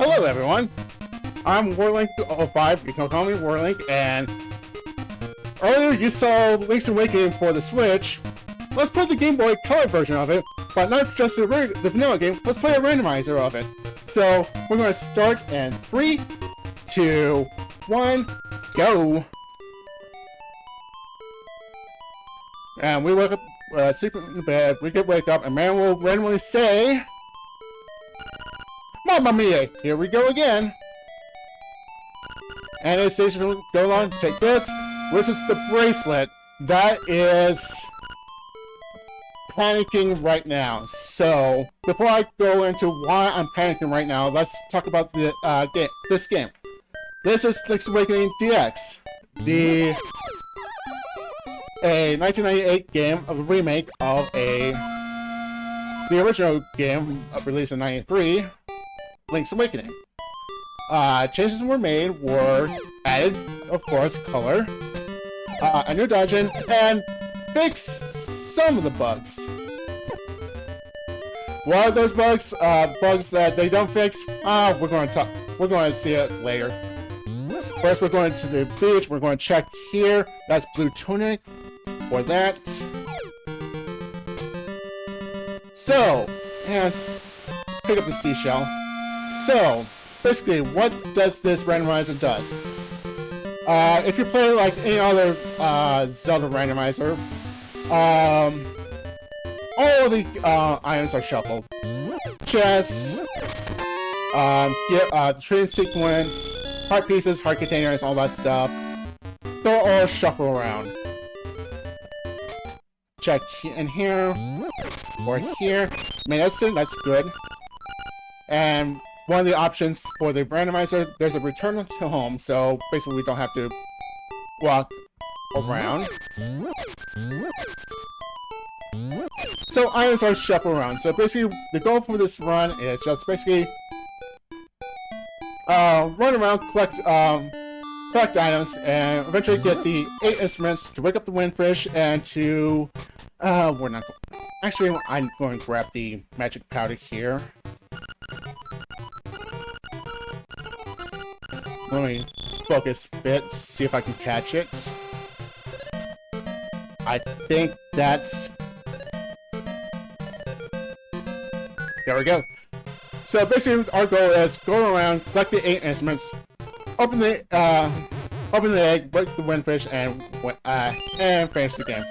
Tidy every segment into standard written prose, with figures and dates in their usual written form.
Hello everyone, I'm Warlink05, you can call me Warlink, and earlier you saw Link's Awakening for the Switch. Let's play the Game Boy Color version of it, but not just the vanilla game, let's play a randomizer of it. So, we're going to start in 3, 2, 1, go! And we wake up, sleep in bed, we could wake up, and man will randomly say, Mamma mia! Here we go again! And it says go along, take this, which is the bracelet. That is panicking right now. So, before I go into why I'm panicking right now, let's talk about the this game. This is Link's Awakening DX, a 1998 game of a remake of the original game released in '93, Link's Awakening. Changes were added, of course, color, a new dungeon, and fix some of the bugs. What are those bugs? Bugs that they don't fix? We're going to see it later. First, we're going to the beach. We're going to check here. That's Blue Tunic for that. So, let's pick up the seashell. So, basically, what does this randomizer does? If you play like any other Zelda randomizer, all of the items are shuffled. Chests, train sequence, heart pieces, heart containers, all that stuff. They'll all shuffle around. Check in here, or here. I mean, that's good. And one of the options for the randomizer, there's a return to home, so basically we don't have to walk around. So items are shuffled around. So basically, the goal for this run is just basically run around, collect items, and eventually get the 8 instruments to wake up the windfish and to we're not. Actually, I'm going to grab the magic powder here. Let me focus a bit to see if I can catch it. I think that's... There we go. So basically, our goal is go around, collect the 8 instruments, open the egg, break the windfish, and finish the game.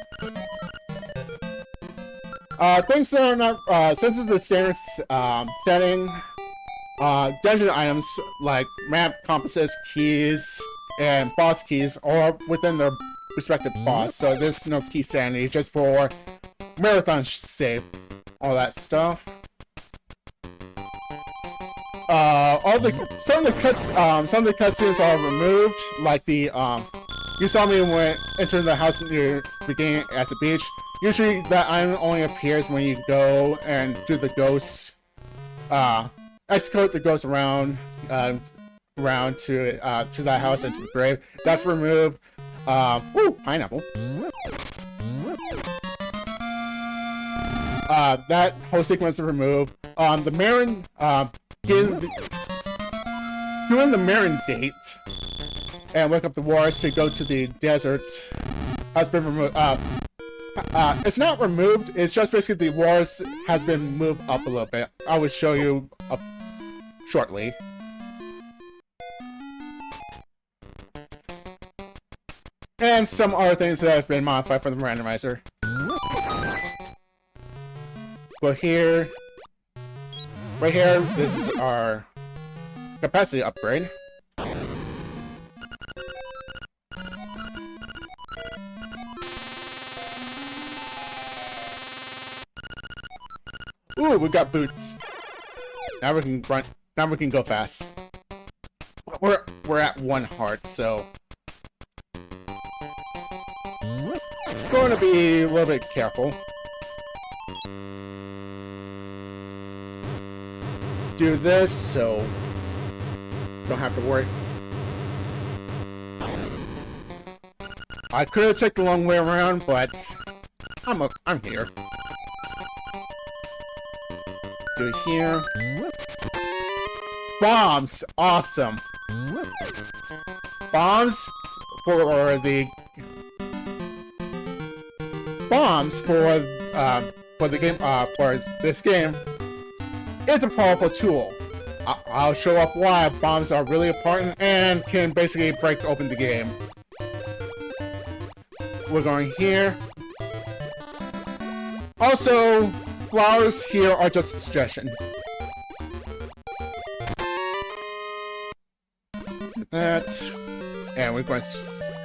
Things that are not since it's the standard setting. Dungeon items like map, compasses, keys, and boss keys are within their respective boss, so there's no key sanity, just for marathon sake, all that stuff. Some of the cutscenes are removed, like the you saw me when entering the house near the beginning at the beach. Usually that item only appears when you go and do the ghost escort the ghost around to that house and to the grave. That's removed. Woo, pineapple. That whole sequence is removed. The Marin doing the Marin date and wake up the wars to go to the desert has been removed. It's not removed, it's just basically the wars has been moved up a little bit. I will show you shortly. And some other things that have been modified for the randomizer. Go here. Right here, this is our capacity upgrade. Ooh, we got boots. Now we can run. Now we can go fast. We're at 1 heart, so going to be a little bit careful. Do this so don't have to worry. I could have taken the long way around, but I'm here. Do it here. Bombs! Awesome! Bombs for the... Bombs for the game, for this game is a powerful tool. I'll show up why bombs are really important and can basically break open the game. We're going here. Also, flowers here are just a suggestion. That. And we're going to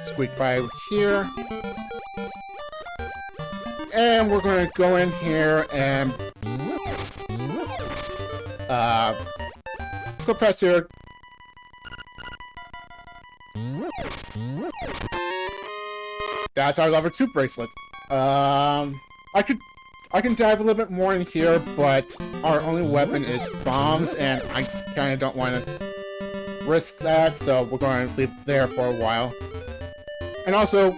squeak by here. And we're going to go in here and go past here. That's our level 2 bracelet. I can dive a little bit more in here, but our only weapon is bombs, and I kind of don't want to risk that, so we're going to leave it there for a while. And also,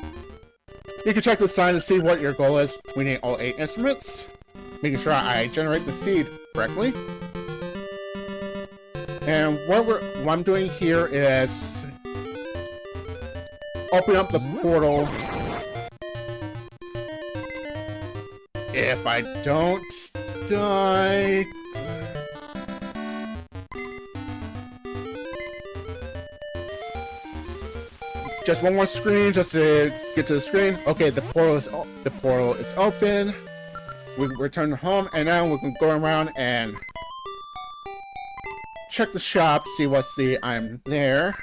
you can check the sign to see what your goal is. We need all 8 instruments, making sure I generate the seed correctly. And what I'm doing here is open up the portal. If I don't die... Just one more screen, just to get to the screen. Okay, the portal is open. We return home, and now we can go around and check the shop, see what's the item there.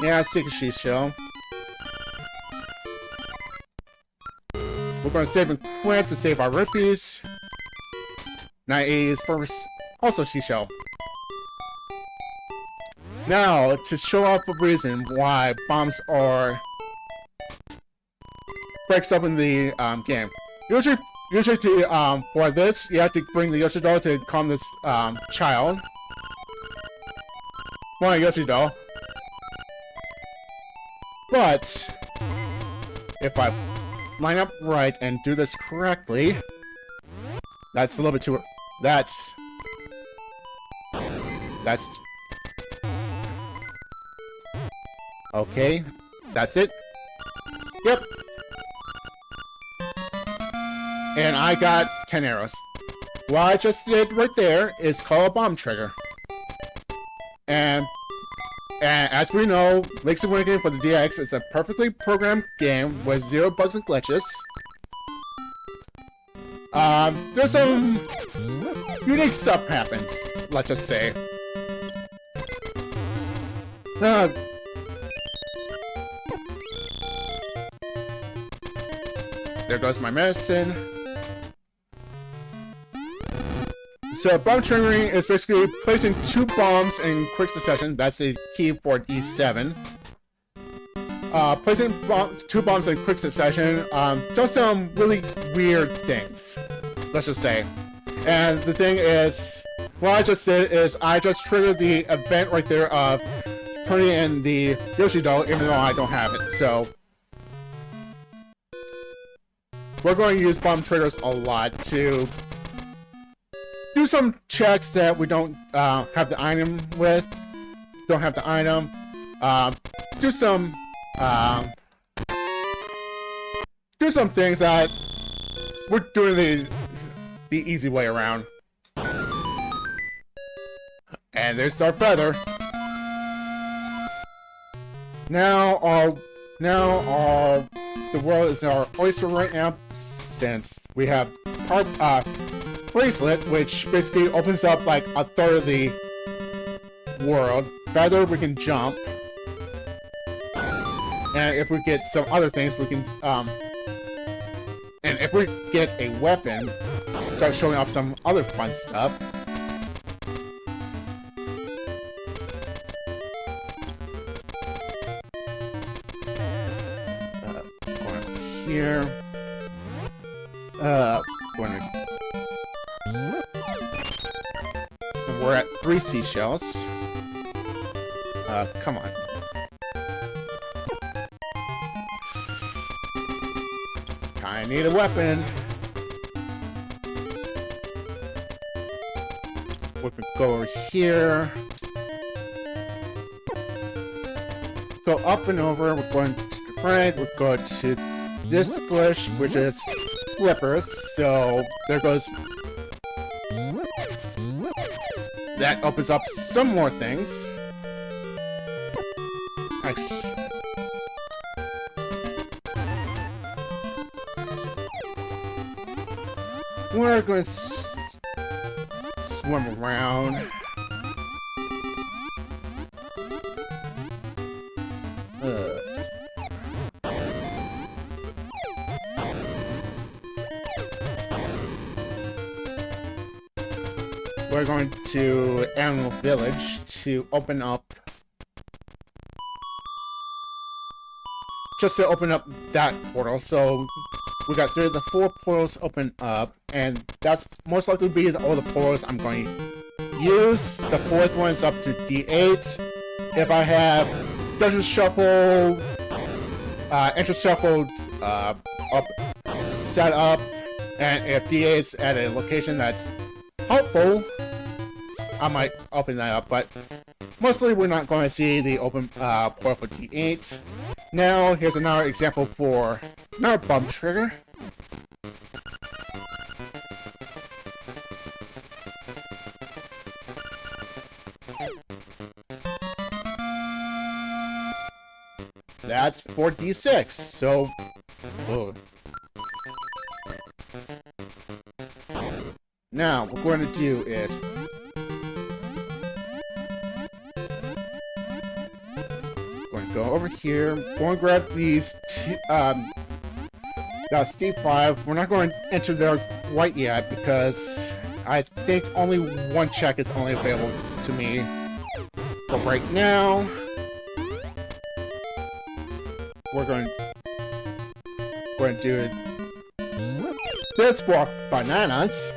Yeah, Sikashi shell. We're going to save and quit to save our rupees. 980 is first. Also seashell. Now, to show off a reason why bombs are... breaks up in the game. Usually to, for this, you have to bring the Yoshi doll to calm this child. Come on, Yoshi doll. But if I line up right and do this correctly, that's a little bit too... That's... Okay, that's it. Yep. And I got 10 arrows. What I just did right there is call a bomb trigger. And as we know, Link's Awakening for the DX is a perfectly programmed game with 0 bugs and glitches. There's some unique stuff happens, let's just say. There goes my medicine. So bomb triggering is basically placing 2 bombs in quick succession. That's the key for D7. Placing 2 bombs in quick succession does some really weird things, let's just say. And the thing is, what I just did is I just triggered the event right there of turning in the Yoshi doll, even though I don't have it. So we're going to use bomb triggers a lot to do some checks that we don't have the item with. Don't have the item. Do some things that we're doing the easy way around. And there's our feather. Now the world is our oyster right now, since we have our bracelet, which basically opens up like a third of the world. Feather, we can jump, and if we get some other things, we can and if we get a weapon, start showing off some other fun stuff. Here. We're at 3 seashells. Come on. I need a weapon. We can go over here. Go up and over. We're going to the right. We're going to this bush, which is flippers. So there goes. That opens up some more things. We're going to swim around. We're going to Animal Village to open up. Just to open up that portal. So we got 3 of the 4 portals open up, and that's most likely to be all the portals I'm going to use. The 4th one is up to D8. If I have Dungeon Shuffle, Enter Shuffle set up, and if D8 is at a location that's helpful, I might open that up, but mostly we're not going to see the open portal for D8. Now, here's another example for another bump trigger. That's 4d6, so... Whoa. Now, what we're going to do is... Go over here. Go and grab these Steve 5. We're not going to enter there quite yet because I think only one check is only available to me. But right now, we're going to do this for bananas.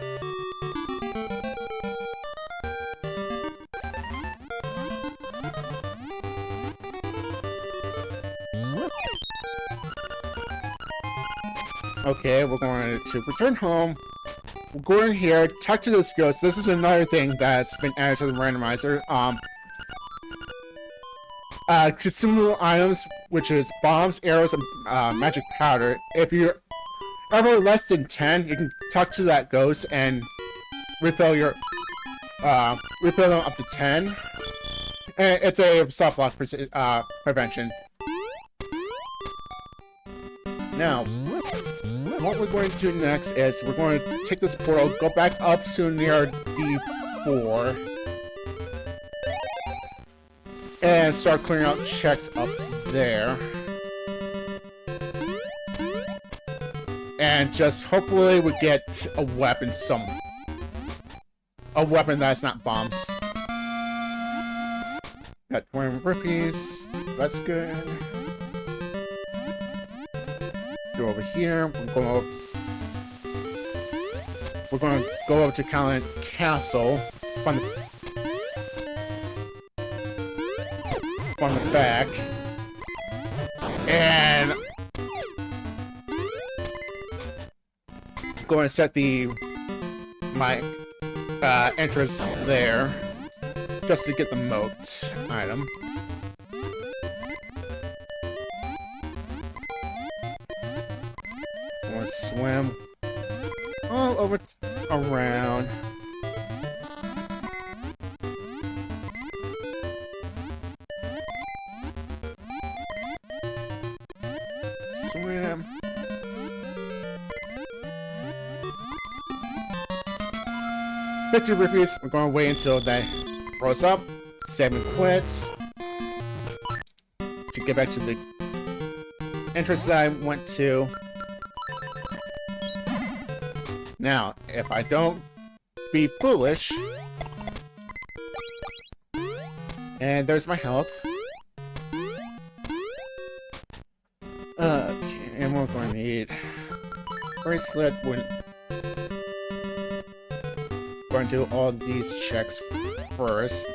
Okay, we're going to return home. We're going here, talk to this ghost. This is another thing that's been added to the randomizer. Consumable items, which is bombs, arrows, and magic powder. If you're ever less than 10, you can talk to that ghost and refill your refill them up to 10. And it's a soft lock prevention. Now, what we're going to do next is we're going to take this portal, go back up to near D4, and start clearing out checks up there. And just hopefully we get a weapon that's not bombs. Got 20 rupees, that's good. Go over here. We're going to go over to Callan Castle from the back, and I'm going to set my entrance there just to get the moat item. Swim all over around. Swim. $50 rupees. We're going to wait until that rolls up. Save and quit. To get back to the entrance that I went to. Now, if I don't be foolish, and there's my health. Okay, and we're going to need bracelet. We're going to do all these checks first.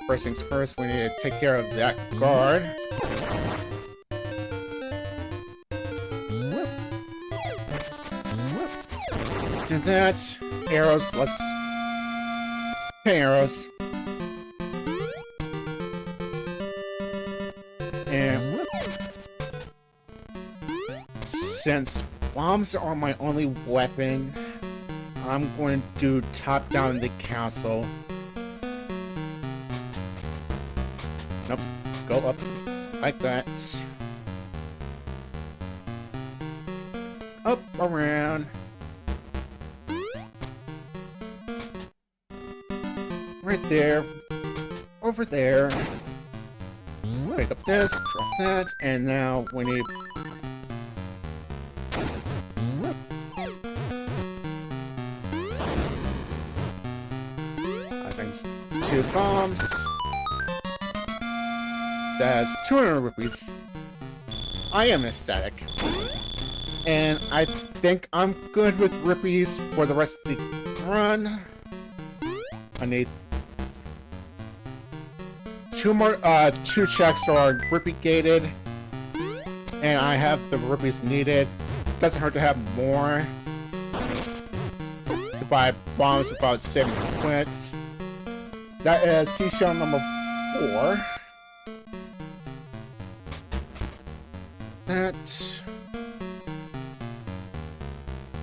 First things first, we need to take care of that guard. Do that. Arrows, let's 10 arrows. And since bombs are my only weapon, I'm going to do top down the castle. Nope. Go up like that. Up, around. Right there. Over there. Pick up this, drop that, and now we need... I think it's 2 bombs. That's 200 rupees. I am ecstatic. And I think I'm good with rupees for the rest of the run. I need 2 more, 2 checks are rupee gated. And I have the rupees needed. Doesn't hurt to have more. To buy bombs without saving quit. That is seashell number 4. That...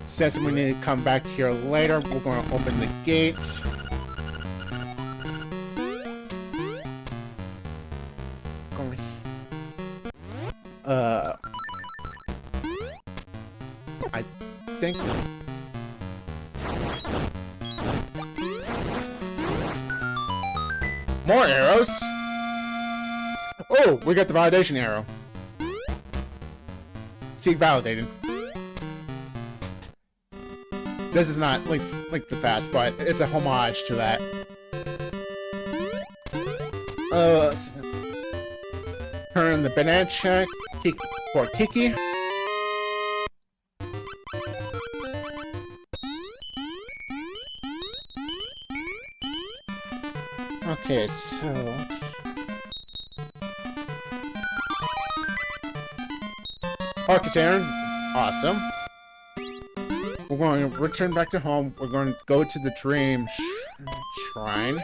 Since we need to come back here later, we're going to open the gates. I think... More arrows! Oh, we got the validation arrow. See, validated. This is not Link to the Past, but it's a homage to that. Turn the banana check for Kiki. Okay, so... Architect, awesome. We're going to return back to home. We're going to go to the Dream Shrine.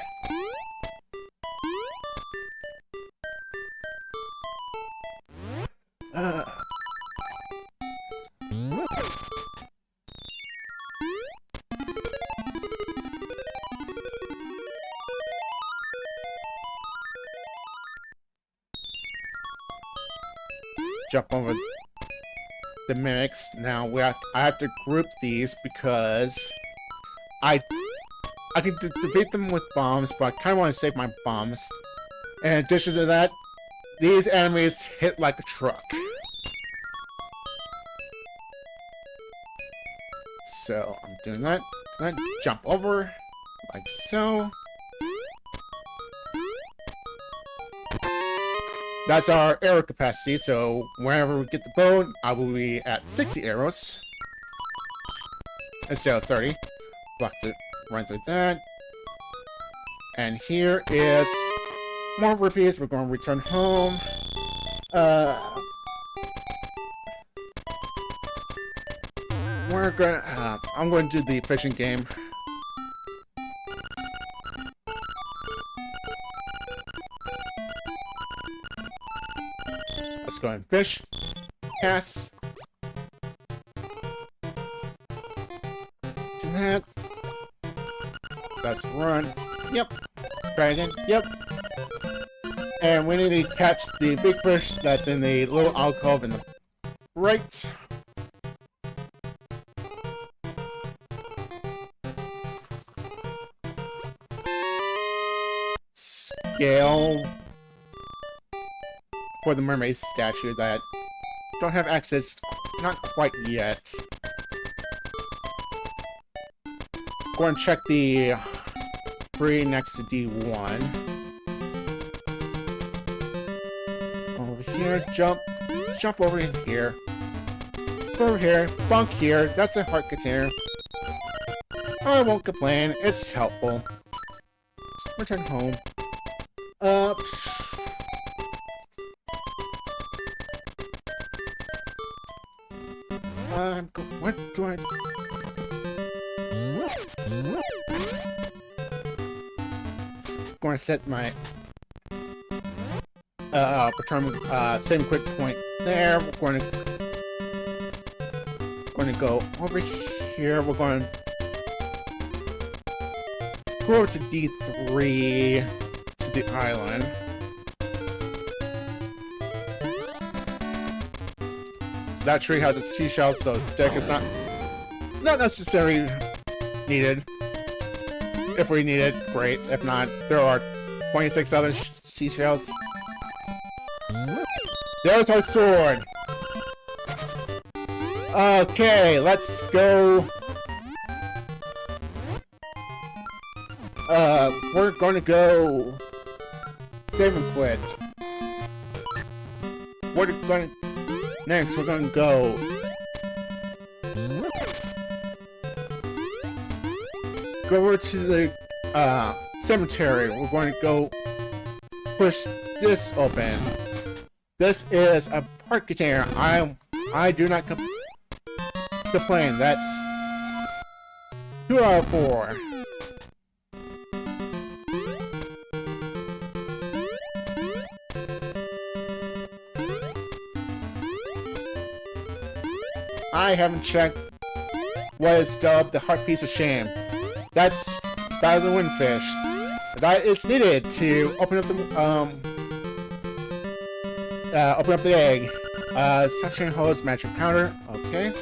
Jump over the mimics. Now I have to group these because I can defeat them with bombs, but I kind of want to save my bombs. In addition to that, these enemies hit like a truck. So I'm doing that. Then jump over like so. That's our arrow capacity, so whenever we get the bow, I will be at 60 arrows. Instead of 30. Block it, run through that. And here is more rupees. We're going to return home. I'm going to do the fishing game. Let's go ahead and fish. Cast. Do that. That's run. Yep. Try again. Yep. And we need to catch the big fish that's in the little alcove in the right. Scale for the mermaid statue that don't have access, not quite yet. Go and check the free next to D1. Over here, jump over in here. Go over here, bunk here, that's the heart container. I won't complain, it's helpful. Return home. What do I... going to set my return same quick point there. We're going to go over here. We're going to go over to D3 to the island. That tree has a seashell, so stick is not necessarily needed. If we need it, great. If not, there are 26 other seashells. There's our sword! Okay, let's go. We're going to go save and quit. We're going to... Next, we're going to go... Go over to the, cemetery. We're going to go push this open. This is a park container. I do not complain. That's 2 out of 4. I haven't checked what is dubbed the heart piece of shame. That's by the windfish. That is needed to open up the egg. Suction hose, magic powder. Okay.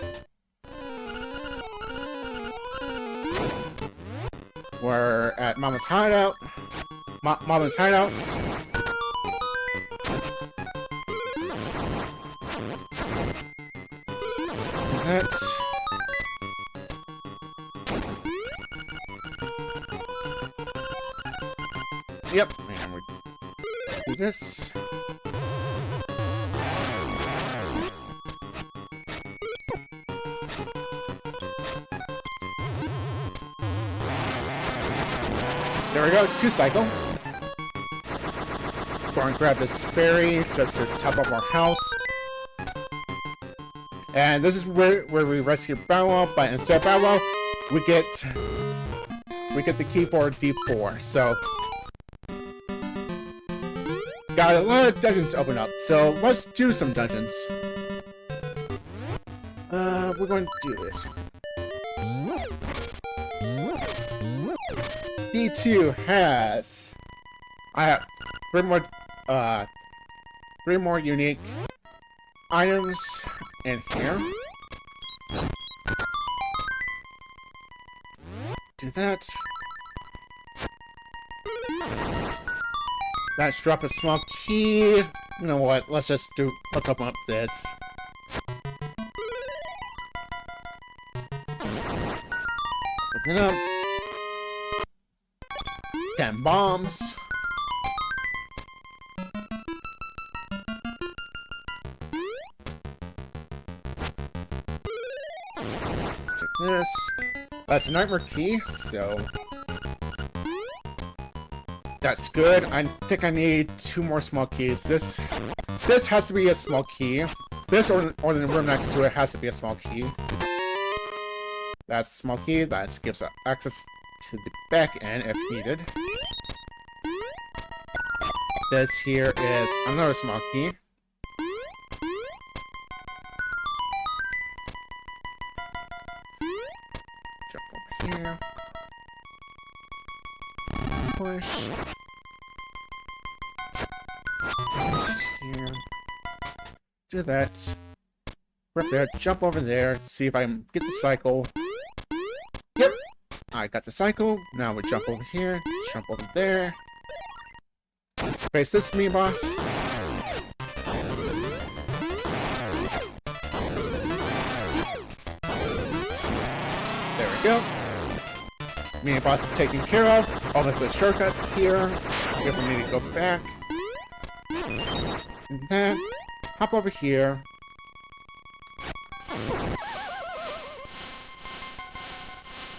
We're at Mama's hideout. Mama's hideout. That's... Yep, and we do this. There we go, 2 cycle. Go and grab this fairy just to top up our health. And this is where we rescue Bow Wow, but instead of Bow Wow, we get the key for D4. So got a lot of dungeons to open up. So let's do some dungeons. We're going to do this. D2 has... I have 3 more unique items in here. Do that. Let's drop a small key. You know what? Let's open up this. Open it up. 10 bombs. Check this. That's a nightmare key, so that's good. I think I need 2 more small keys. This has to be a small key. This or the room next to it has to be a small key. That's a small key. That gives us access to the back end if needed. This here is another small key. Jump over here. Push. Here. Do that. Right there. Jump over there. See if I can get the cycle. Yep. I got the cycle. Now we jump over here. Jump over there. Face this me, boss. There we go. Me and boss is taken care of. Almost a shortcut here. If we need to go back. And then hop over here.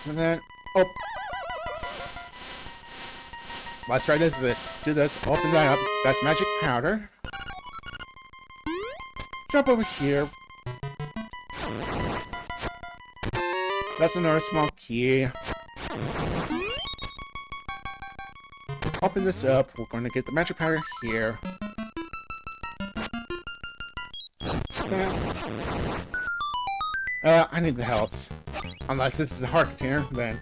And then let's try this. Do this. Open that up. That's magic powder. Jump over here. That's another small key. open this up. We're going to get the magic powder here. I need the health. Unless this is the heart container, then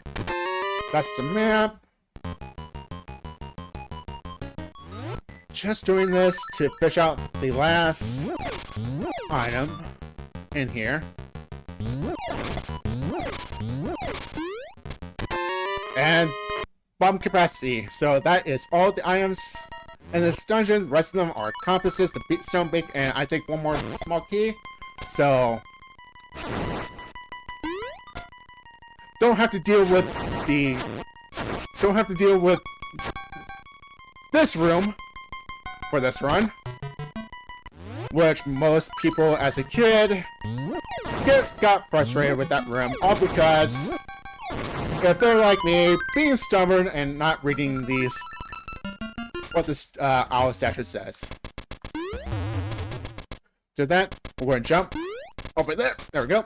that's the map. Just doing this to fish out the last item in here. And bomb capacity. So that is all the items in this dungeon. The rest of them are compasses, the stone bake, and I think one more small key. So don't have to deal with this room for this run, which most people as a kid got frustrated with that room, all because if they're like me, being stubborn and not reading these what this owl statue says. Do that, we're going to jump over there. There we go.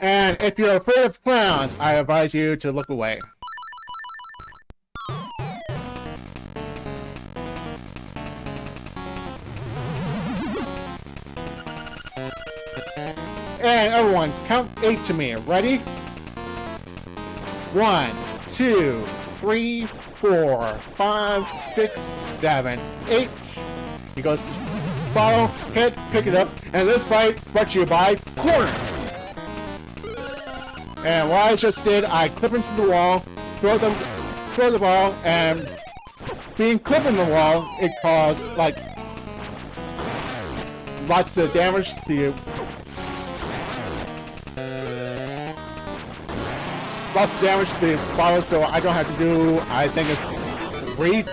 And if you're afraid of clowns, I advise you to look away. And everyone, count 8 to me. Ready? 1, 2, 3, 4, 5, 6, 7, 8. He goes, follow, hit, pick it up, and this fight brought to you by corners. And what I just did, I clip into the wall, throw the ball, and being clipped in the wall, it caused like lots of damage to the bottle, so I don't have to do, I think it's 3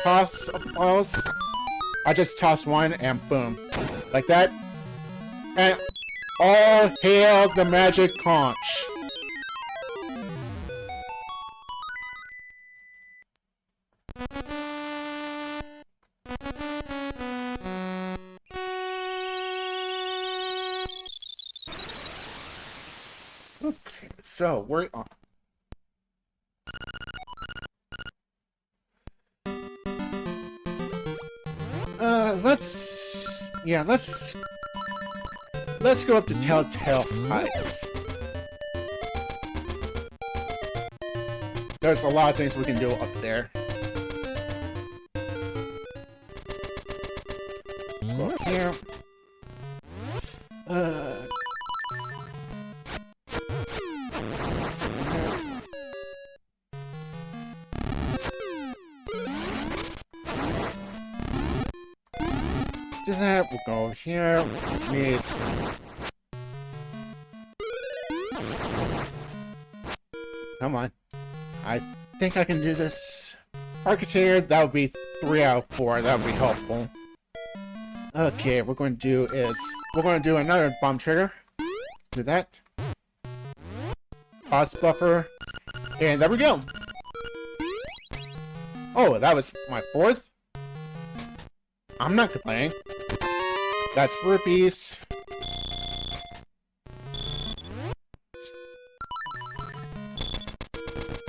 toss of bottles. I just toss one and boom. Like that. And all hail the magic conch. Okay, so we're on. Let's go up to Telltale Heights. There's a lot of things we can do up there. Go up here. Do that, we'll go here. Need come on. I think I can do this. Architecture, that would be 3 out of 4. That would be helpful. Okay, what we're going to do is we're going to do another bomb trigger. Do that. Pause buffer. And there we go. Oh, that was my 4th? I'm not complaining. That's rupees.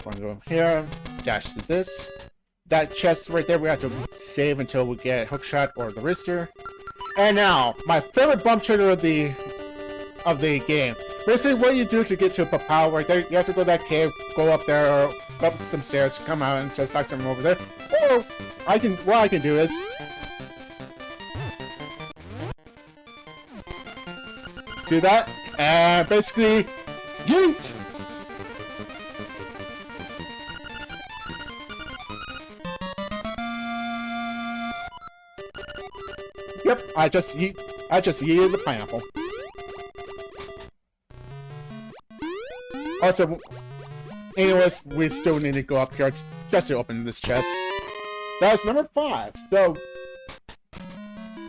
We're gonna go here, dash to this. That chest right there, we have to save until we get hookshot or the wrister. And now, my favorite bump trigger of the game. Basically, what you do to get to a Papao right there, you have to go to that cave, go up there, or go up some stairs, come out, and just talk to them over there. Or what I can do is do that, and basically, yeet! Yep, I just yeeted the pineapple. Also, anyways, we still need to go up here just to open this chest. That's number 5. So,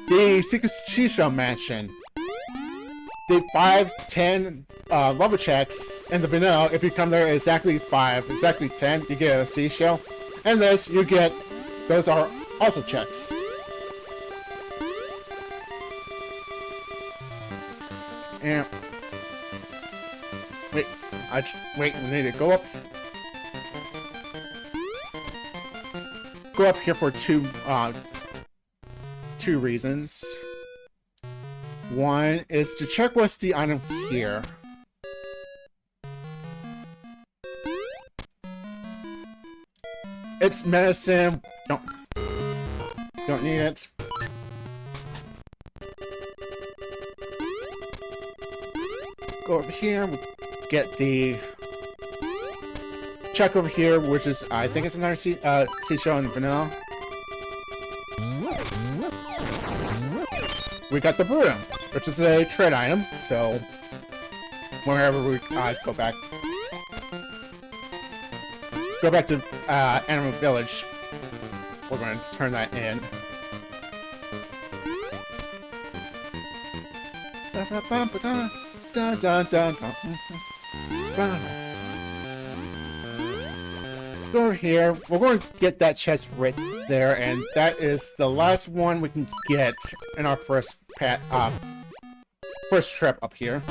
the Secret Seashell Mansion. The 5, 10 level checks in the vanilla, if you come there exactly 5, exactly 10, you get a seashell. And this, you get, those are also checks. And wait, we need to go up. go up here for two reasons. One is to check what's the item here. It's medicine. Don't need it. Go over here. Get the check over here, which is I think it's another seashell in vanilla. We got the broom, which is a trade item. So whenever we go back to Animal Village, we're going to turn that in. Go over here. We're going to get that chest right there, and that is the last one we can get in our first trip up here.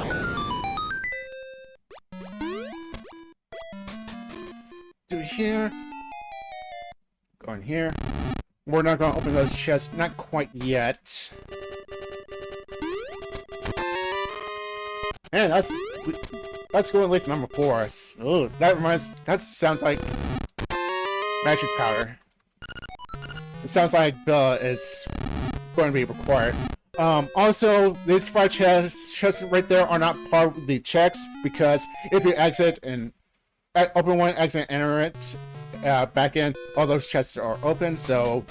Do here. Go in here. We're not going to open those chests, not quite yet. Man, that's going leaf number 4. Ooh, that sounds like magic powder. It sounds like Bella is going to be required. Also, these 5 chests right there are not part of the checks, because if you exit and open one, exit, enter it, back in, all those chests are open, so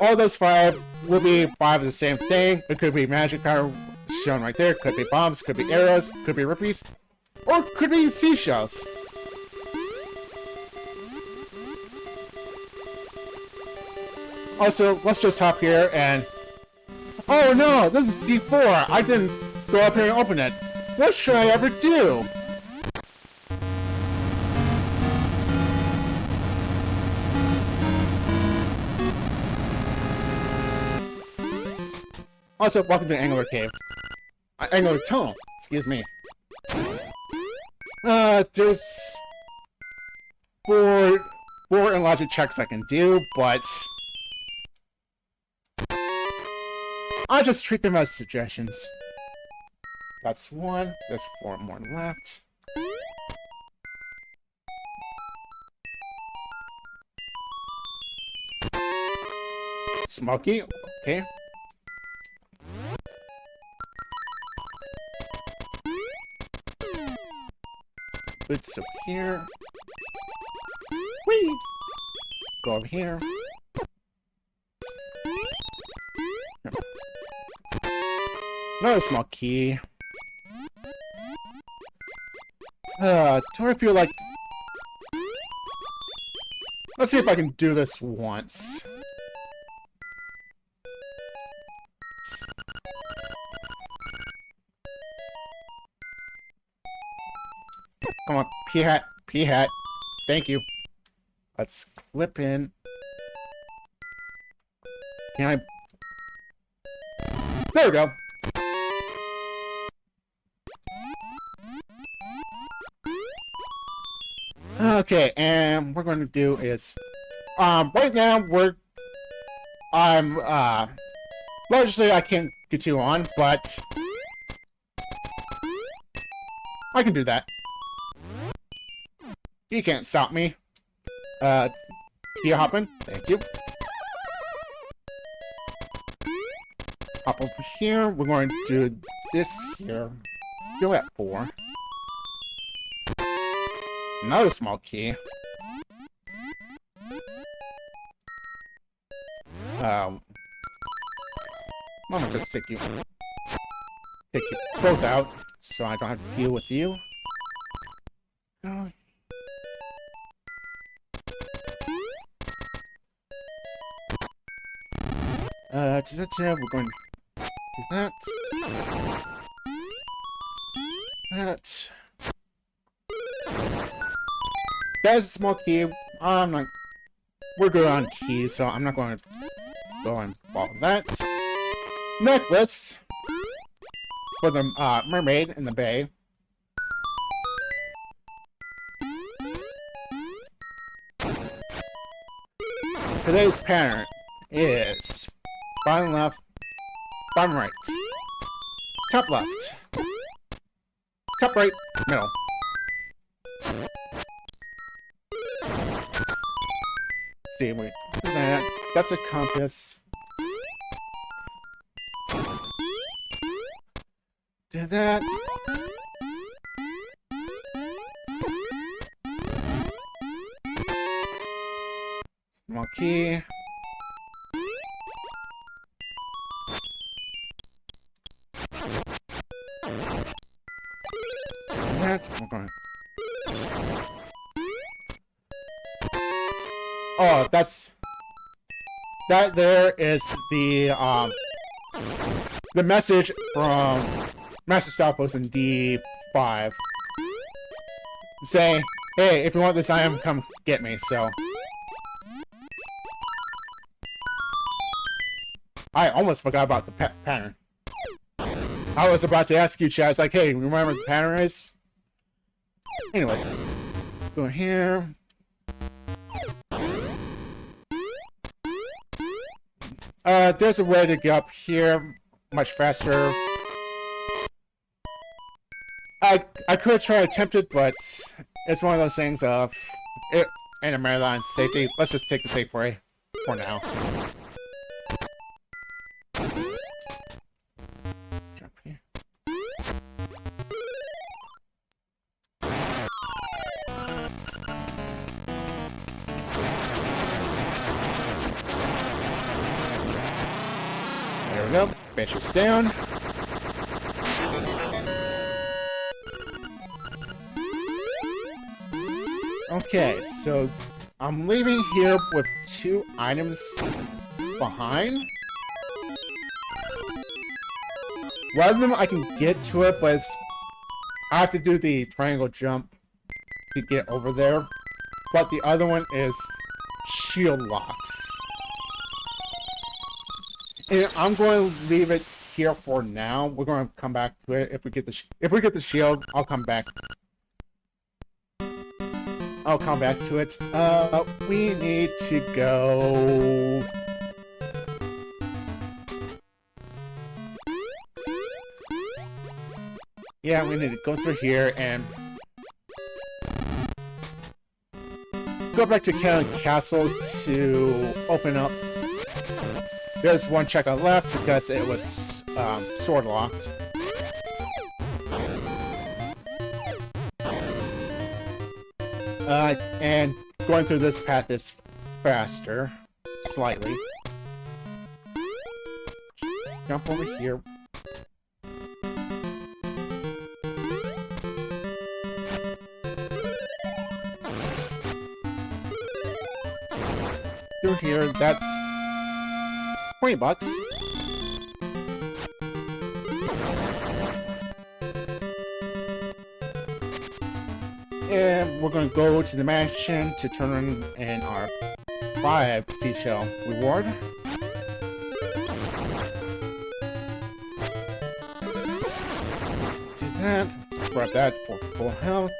all those 5 will be 5 of the same thing. It could be magic powder shown right there, could be bombs, could be arrows, could be rupees, or could be seashells. Also, let's just hop here and... Oh no, this is D4! I didn't go up here and open it. What should I ever do? Also, welcome to Angler Cave. Angler Tunnel, excuse me. There's 4 logic checks I can do, but I just treat them as suggestions. That's 1. There's 4 more left. Smoky, okay. Boots up here. Whee! Go over here. Another small key. Do I feel like... Let's see if I can do this once. Come on, P-hat, P-hat. Thank you. Let's clip in. Can I... There we go. Okay, and what we're going to do is... right now, largely I can't get you on, but... I can do that. You can't stop me. You hopping? Thank you. Hop over here. We're going to do this here. Go at 4. Another small key. I'm gonna just take you both out, so I don't have to deal with you. We're going to do that. That. That is a small key. I'm not... We're good on keys, so I'm not going to go and follow that. Necklace. For the mermaid in the bay. today's pattern is bottom left, bottom right, top left, top right, middle. Let's see, wait, that's a compass. Do that. Small key. That. We're going. Oh, that's that. There is the message from Master Star-Post in D5 saying, "Hey, if you want this item, come get me." So. I almost forgot about the pattern. I was about to ask you, chat. I was like, hey, remember what the pattern is? Anyways. Go here. There's a way to get up here much faster. I could try to attempt it, but it's one of those things of it in a marathon safety. Let's just take the safe way for now. There we go. Bench is down. Okay, so I'm leaving here with 2 items behind. One of them I can get to it, but I have to do the triangle jump to get over there. But the other one is shield locks. And I'm going to leave it here for now. We're going to come back to it if we get the shield. I'll come back. I'll come back to it. We need to go. Yeah, we need to go through here and go back to Cannon Castle to open up. There's one check-out left because it was sword locked. And going through this path is faster, slightly. Jump over here. Through here, that's $20. And we're going to go to the mansion to turn in our 5 seashell reward. Do that. Grab that for full health.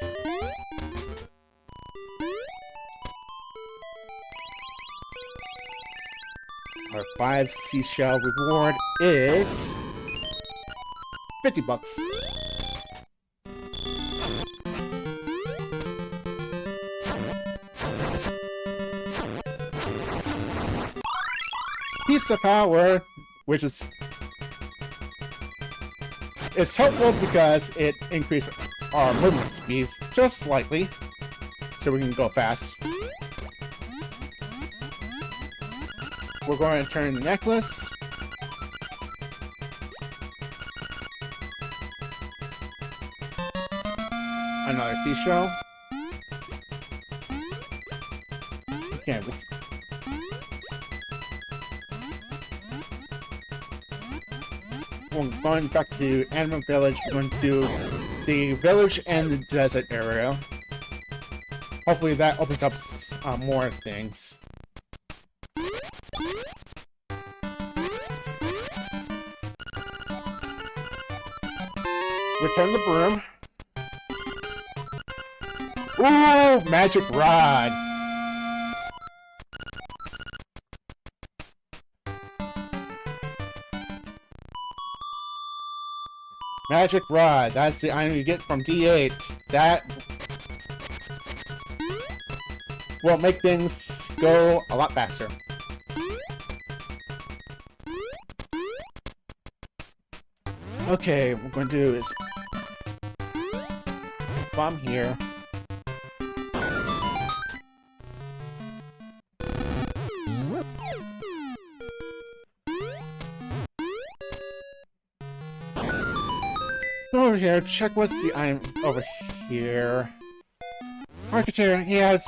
Our 5 seashell reward is $50. Piece of power, which is it's helpful because it increases our movement speed just slightly, so we can go fast. We're going to turn the necklace. Another seashell. Okay. We're going back to Animal Village. We're going to do the village and the desert area. Hopefully that opens up more things. Return the broom. Ooh, magic rod. Magic Rod. That's the item you get from D8. That will make things go a lot faster. Okay, what we're going to do is bomb here. Go over here, check what's the item over here. Marketeer, yeah, it's...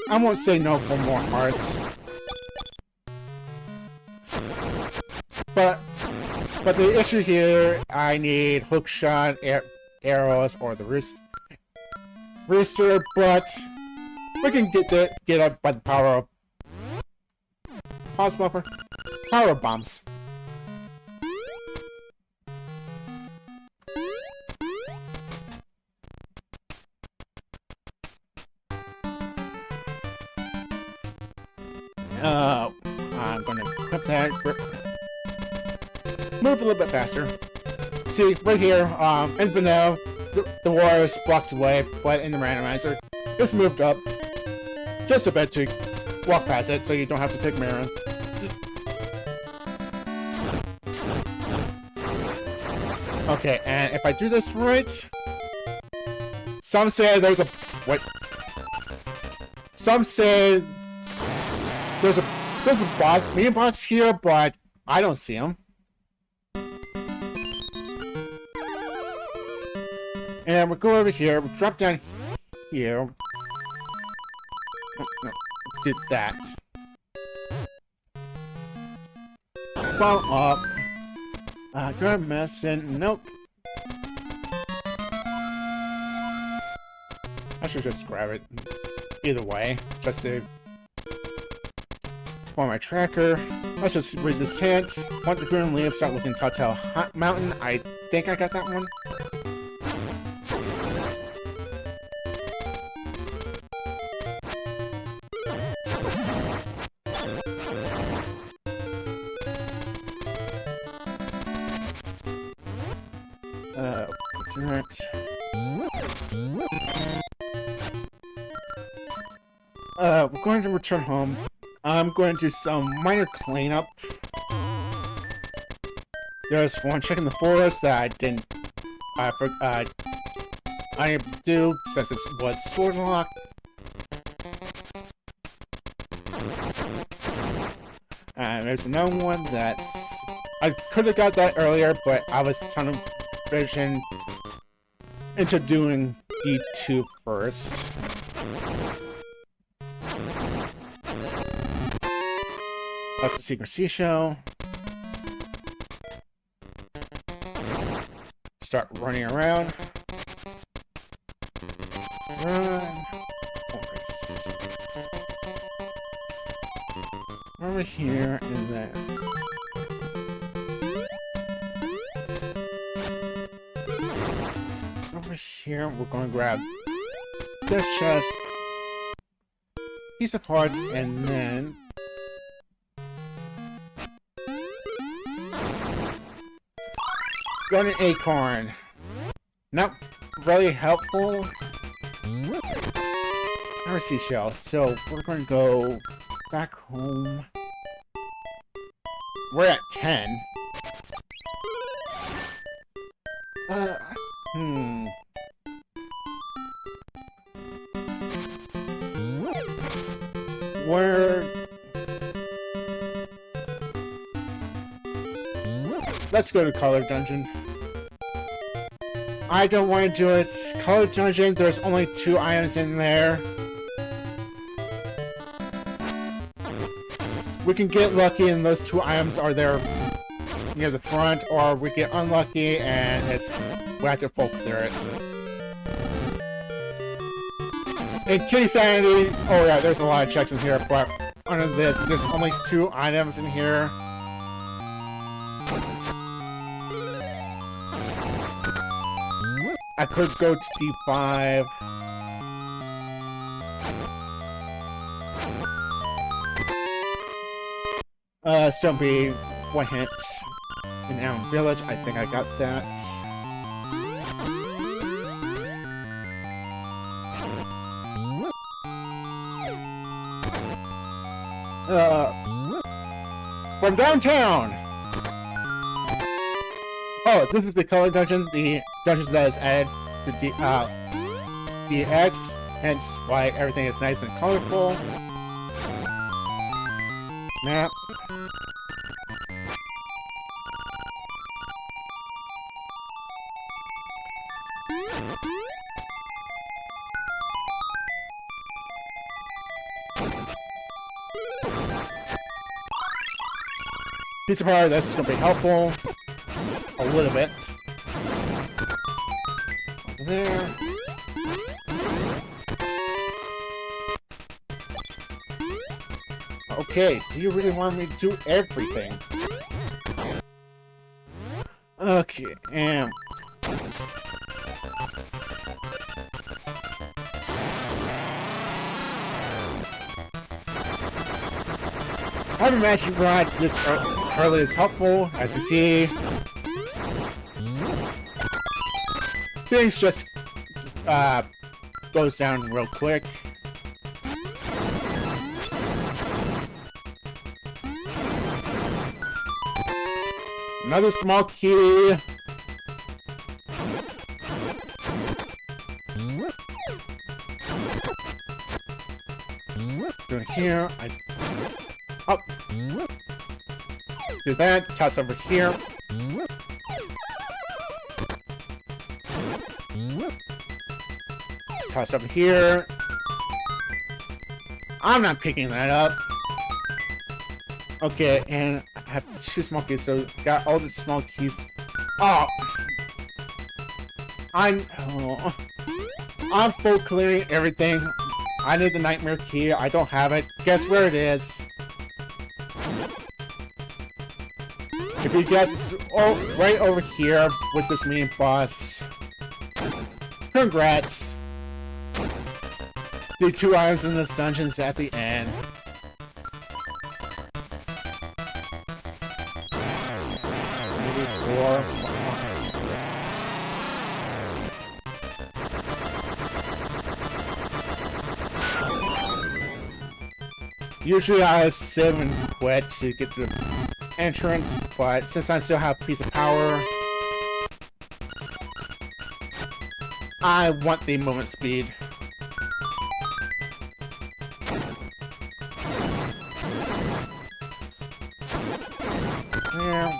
I won't say no for more hearts. But the issue here, I need hookshot, arrows, or the rooster, but we can get up by the power of... Pause buffer. Power bombs. I'm gonna equip that. Move a little bit faster. See, right here, in Vanilla, the wars blocks away, but in the randomizer, it's moved up just a bit to walk past it, so you don't have to take Marin. Okay, and if I do this right, some say there's a... Wait. Some say there's a boss, mini boss here, but I don't see him. And we'll go over here, we'll drop down here. No, did that. Fall up. Grab medicine. Nope. I should just grab it. Either way, just to... For my tracker. Let's just read this hint. Want the green leaves, start looking Telltale Mountain. I think I got that one. We're going to return home. I'm going to do some minor cleanup. There's one check in the forest that I didn't... I do, since it was sword locked. And there's another one that's... I could have got that earlier, but I was trying to vision into doing D2 first. That's the secret seashell. Start running around. Run. Over here and there. Over here, we're going to grab this chest, piece of heart, and then got an acorn. Not really helpful. Our seashell. So we're going to go back home. We're at 10. Let's go to Color Dungeon. I don't want to do it. Color Dungeon, there's only 2 items in there. We can get lucky and those 2 items are there near the front, or we get unlucky and we have to full clear it. In Kitty Sanity, oh yeah, there's a lot of checks in here, but under this, there's only 2 items in here. I could go to D5. Still be 1 hit. in Allen Village. I think I got that. From downtown! Oh, this is the color dungeon. The dungeon that is added to DX, hence why everything is nice and colorful. Map. Pizza power, that's gonna be helpful. A little bit. Over there. Okay, do you really want me to do everything? Okay, and... having matching rod this early is helpful, as you see. Things just goes down real quick. Another small key. Go here. Up. Do that. Toss over here. Toss over here. I'm not picking that up. Okay, and I have 2 small keys, so got all the small keys. Oh! I'm full clearing everything. I need the nightmare key. I don't have it. Guess where it is? If you guess, it's right over here with this mean boss. Congrats! The 2 items in this dungeon is at the end. Maybe 4. Usually I save and quit to get the entrance, but since I still have a piece of power, I want the movement speed. Yeah.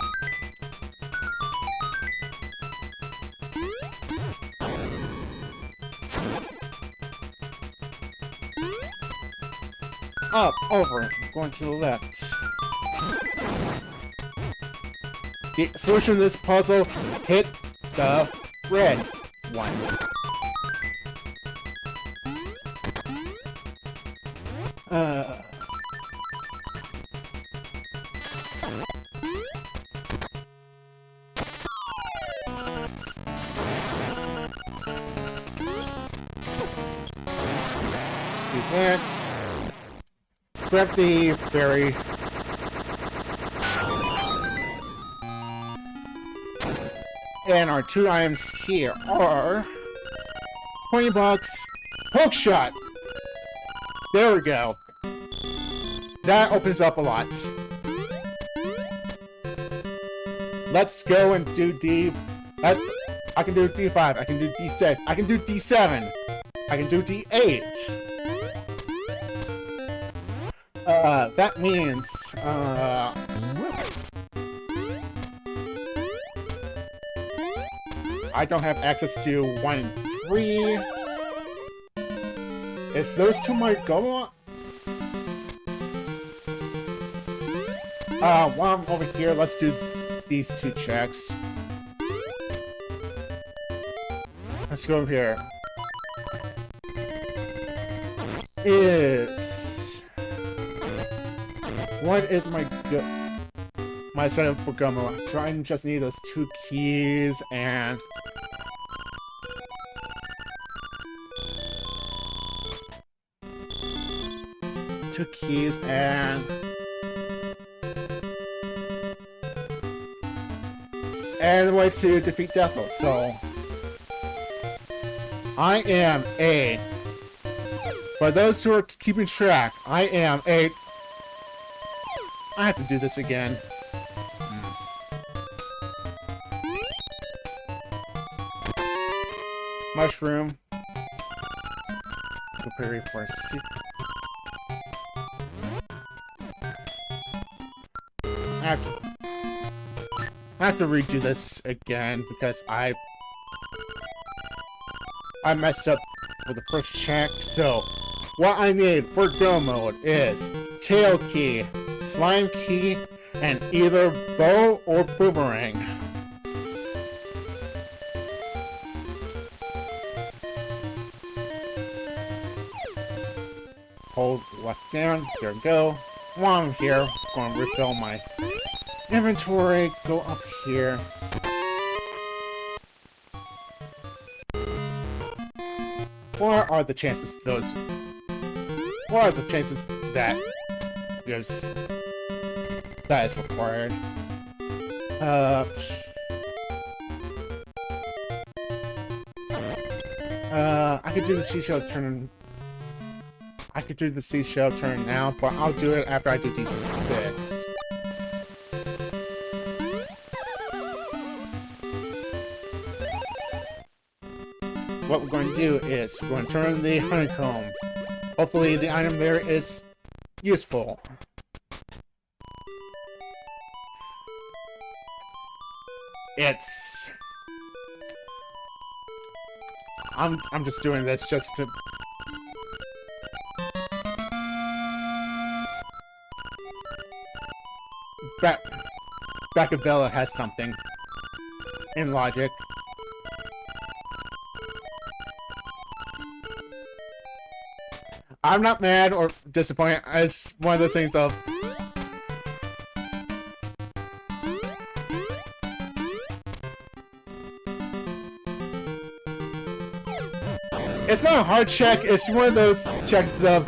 Up, over, going to the left. The solution to this puzzle, hit the red ones. Do that. Grab the berry. And our 2 items here are 20 bucks, hook shot. There we go. That opens up a lot. Let's go and do D. I can do D5. I can do D6. I can do D7. I can do D8. That means I don't have access to 1 and 3. Is those 2 my goal? While I'm over here, let's do these 2 checks. Let's go over here. What is my setup for Gomo? I just need those 2 keys and 2 keys and and the way to defeat Deathlo. So I am a. For those who are keeping track, I am a. I have to do this again. Mushroom. Prepare for a soup. I have to redo this again because I messed up with the first check. So what I need for go mode is tail key, slime key, and either bow or boomerang. Hold left down, there we go. While I'm here, I'm going to refill my inventory, go up here. What are the chances those... What are the chances that that is required? I could do the seashell turn. I could do the seashell turn now, but I'll do it after I do D6. What we're going to do is we're going to turn the honeycomb. Hopefully the item there is useful. It's... I'm just doing this just to... Bacabella has something in logic. I'm not mad or disappointed. It's one of those things of... It's not a hard check, it's one of those checks of...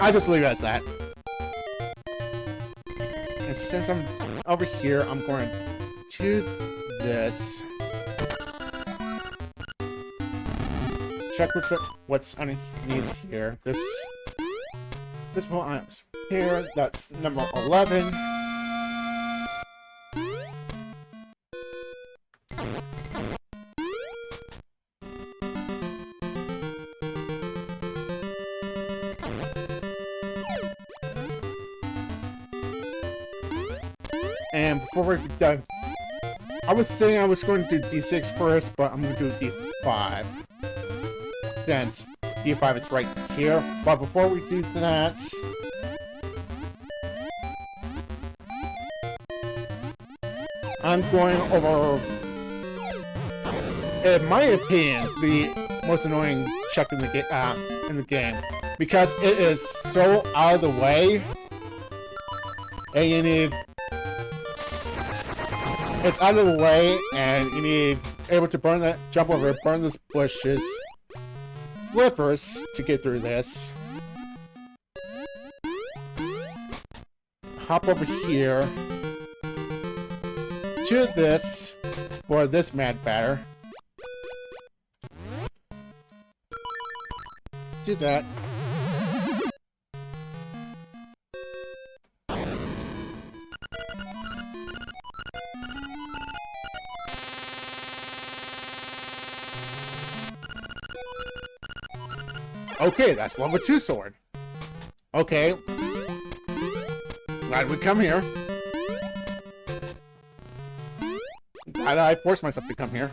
I just leave it as that. And since I'm over here, I'm going to do this. Check what's underneath here. This one here, that's number 11. And before we're done, I was saying I was going to do D6 first, but I'm going to do D5. Since D5 is right here. But before we do that, I'm going over, in my opinion, the most annoying check in the game, because it is so out of the way, and you need. It's out of the way, and you need able to burn that, jump over, burn those bushes, flippers to get through this. Hop over here to this for this mad batter. Do that. Okay, that's level 2 sword. Okay. Glad we come here. Glad I forced myself to come here.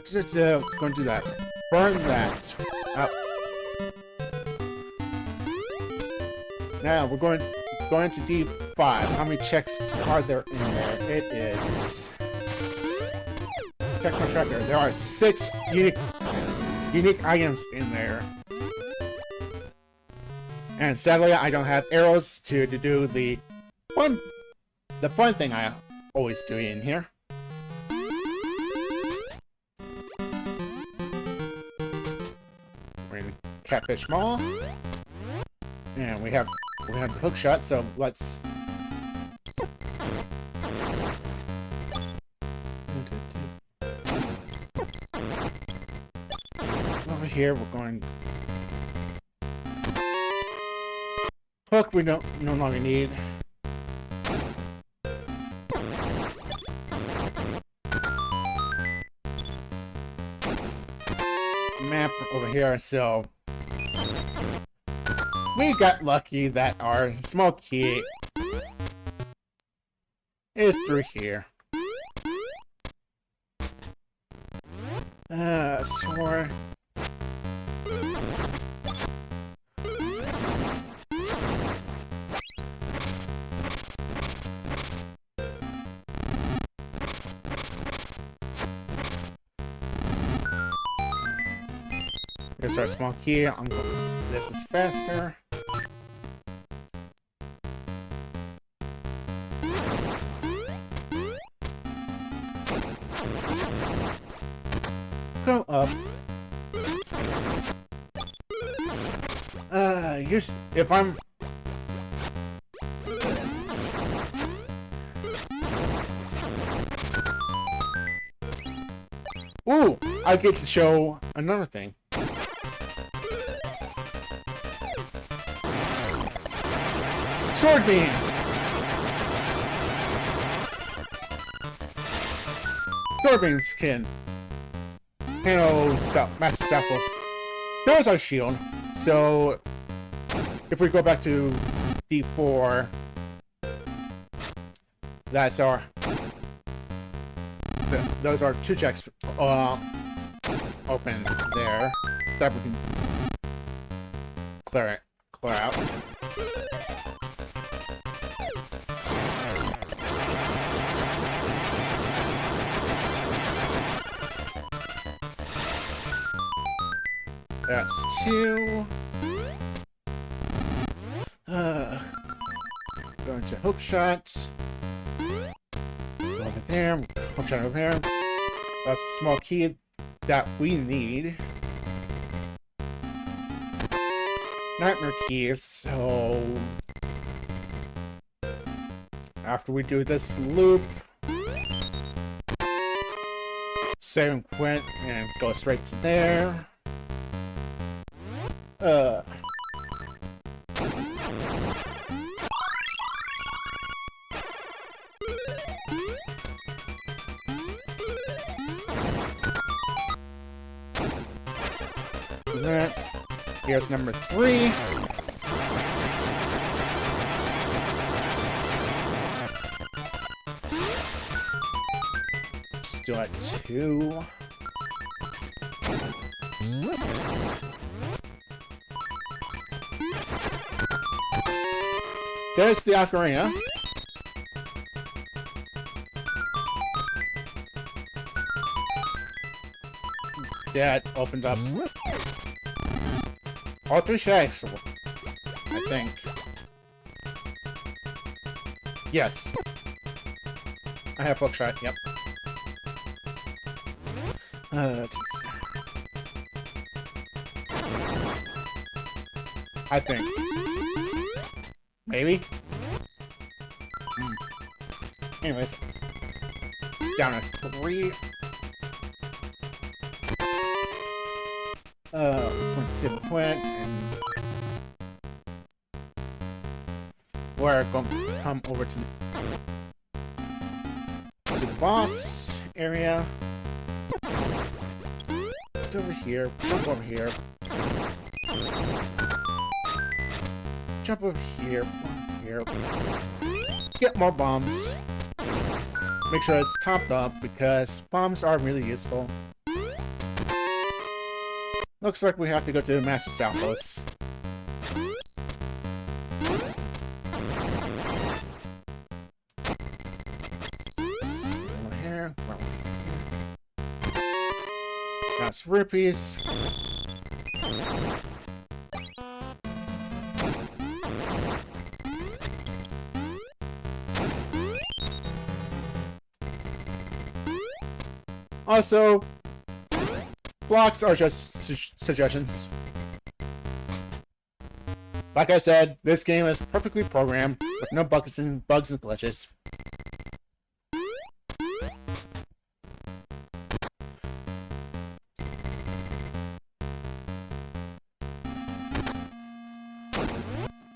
Just going to do that. Burn that. Now we're going to D5. How many checks are there in there? It is. Check my tracker. There are 6 unique items in there. And sadly, I don't have arrows to do the fun thing I always do in here. We're gonna Catfish Mall. And we have the hook shot, so let's over here. We're going hook. We no longer need. Map over here, so we got lucky that our small key is through here. Sword. Here's our small key. This is faster. Go up. If I'm... Ooh! I get to show another thing. Sword beams! Sword beams can handle stuff, master staffles. There's our shield. So, if we go back to D4, that's our... Those are two checks open there that we can clear out. That's two. Going to hook shot. Go over there. Hook shot over here. That's a small key that we need. Nightmare keys. So after we do this loop, save and quit, and go straight to there. That. Here's number 3. Still at 2. There's the ocarina. That opened up all 3 shacks, I think. Yes. I have hook shot, yep. I think. Maybe? Anyways. Down to 3. Let's see the quit, and we're going to come over to the boss area. Just over here, jump over here. Jump over here, get more bombs. Make sure it's topped up because bombs are really useful. Looks like we have to go to the Master Outpost. One here. That's rupees. Also, blocks are just suggestions. Like I said, this game is perfectly programmed with no bugs and glitches.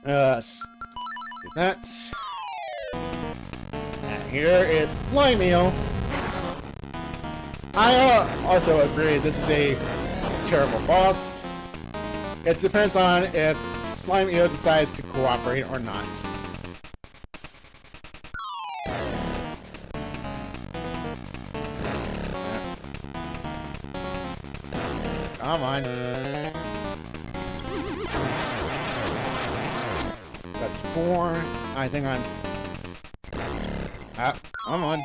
Do that. And here is Slime-eo. I also agree this is a terrible boss. It depends on if Slime-eo decides to cooperate or not. Come on. That's 4. I think I'm... come on.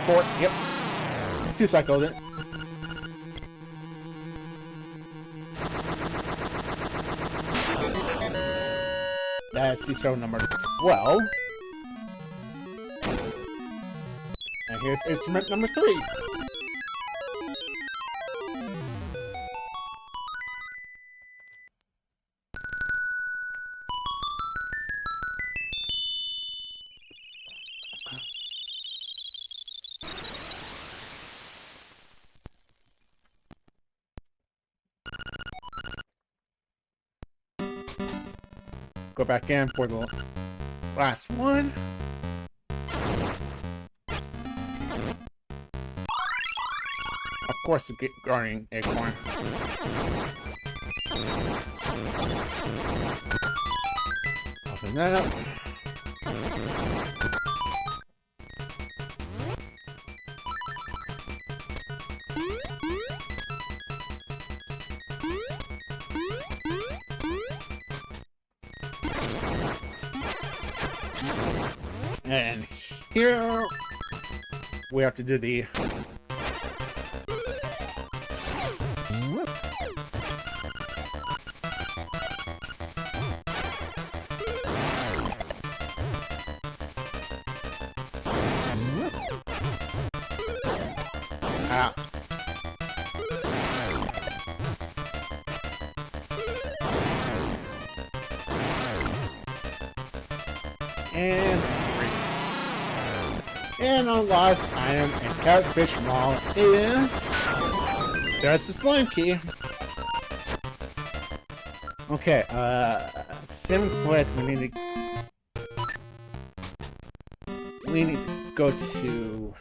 Four. Yep. 2 cycled it. That's the show number 12. And here's instrument number 3. Go back in for the last one. Of course, the guarding acorn. Open that up. And here we have to do the and our last item in Catfish Mall is... there's the slime key. Okay, sim quick, we need to go to...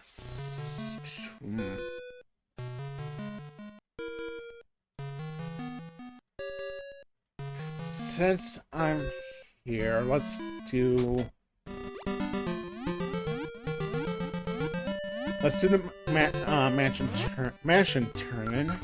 Since I'm here, let's do... Let's do the mansion turn.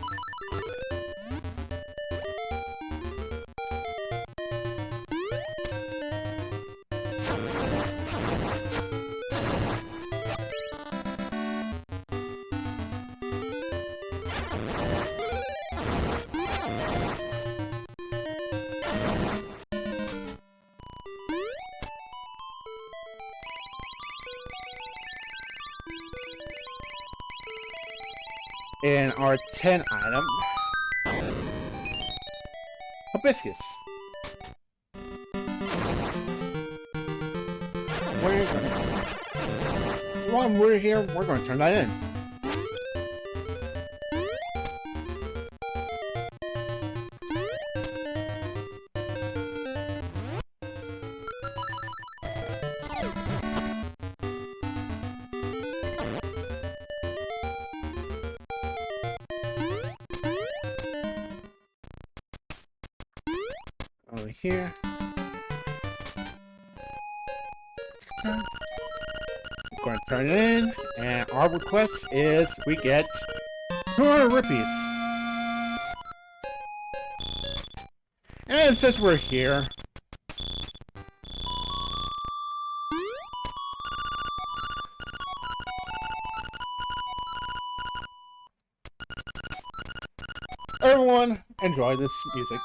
In our 10 item, hibiscus. While we're here, we're going to turn that in. Over here. I'm going to turn it in, and our request is we get 200 rupees. And since we're here, everyone enjoy this music.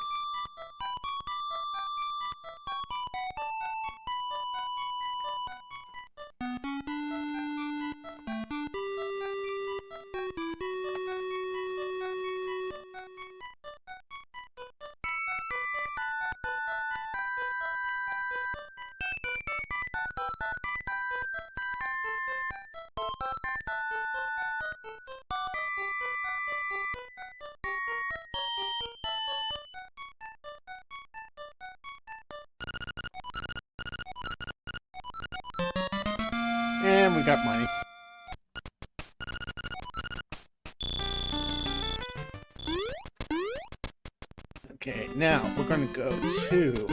And we got money. Okay, now we're gonna go to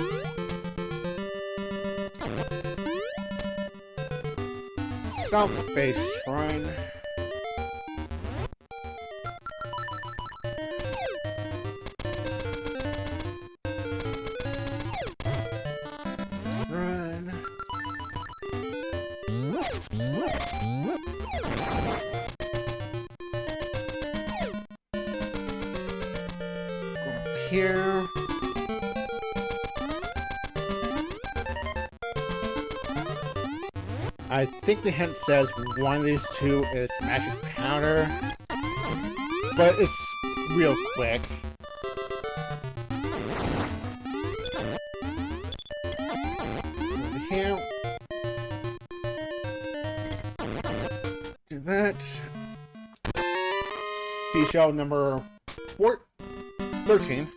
South Base Shrine. Here. I think the hint says one of these two is magic powder, but it's real quick. Over here. Do that. Seashell number 13.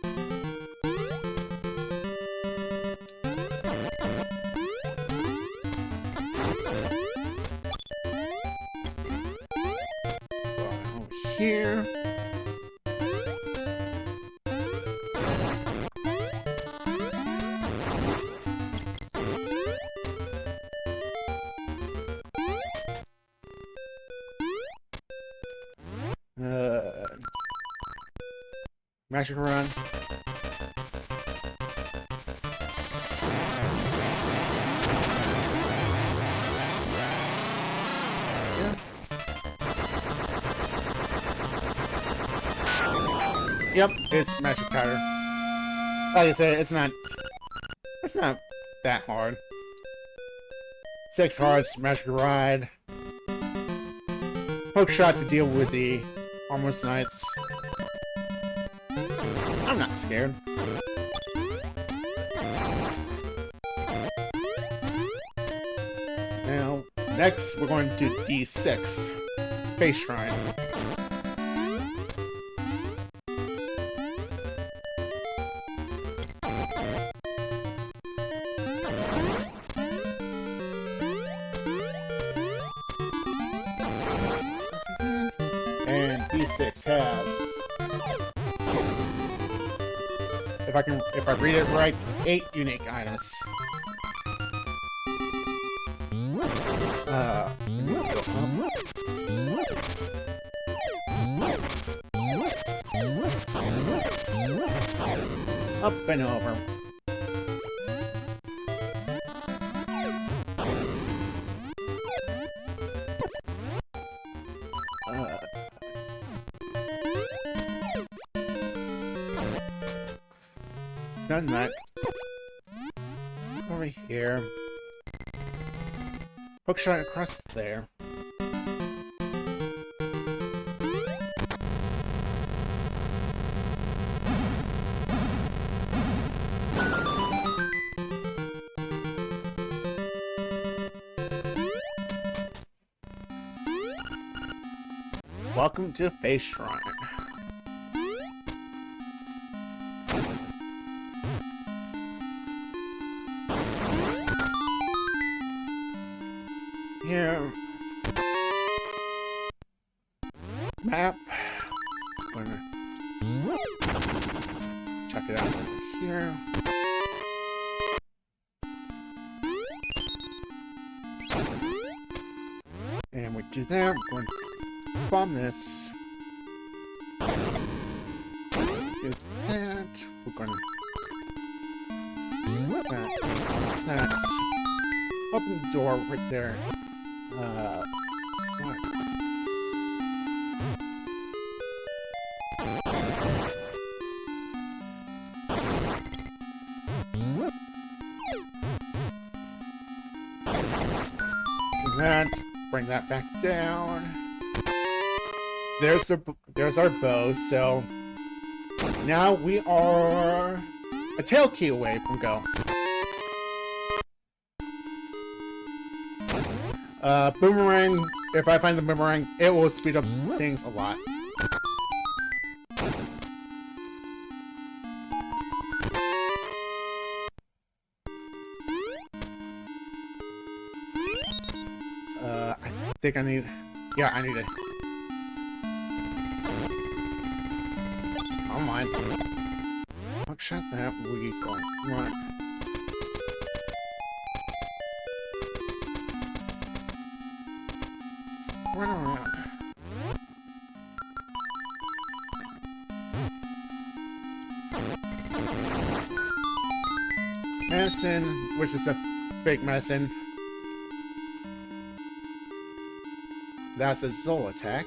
Here. Magic run. Yeah. Yep, it's magic powder. Like I said, it's not that hard. 6 hearts, magic ride. Hook shot to deal with the Armor's Knights. I'm not scared. Now, next we're going to do D6. Base Shrine. And D6 has, if I read it right, 8 unique items. Up and over. Done that. Over here. Hookshot across there. Welcome to Base Shrine. Here. Map. Gonna check it out over here. And we do that. We're going to bomb this. Do that. We're going to that. Open the door right there. Do that. Bring that back down. There's our bow. So now we are a tail key away from go. Boomerang, if I find the boomerang, it will speed up things a lot. think I need... Yeah, I need it. Come on. Oh, shut that weak on. Run. Run around. Medicine, which is a fake medicine. That's a Zol attack.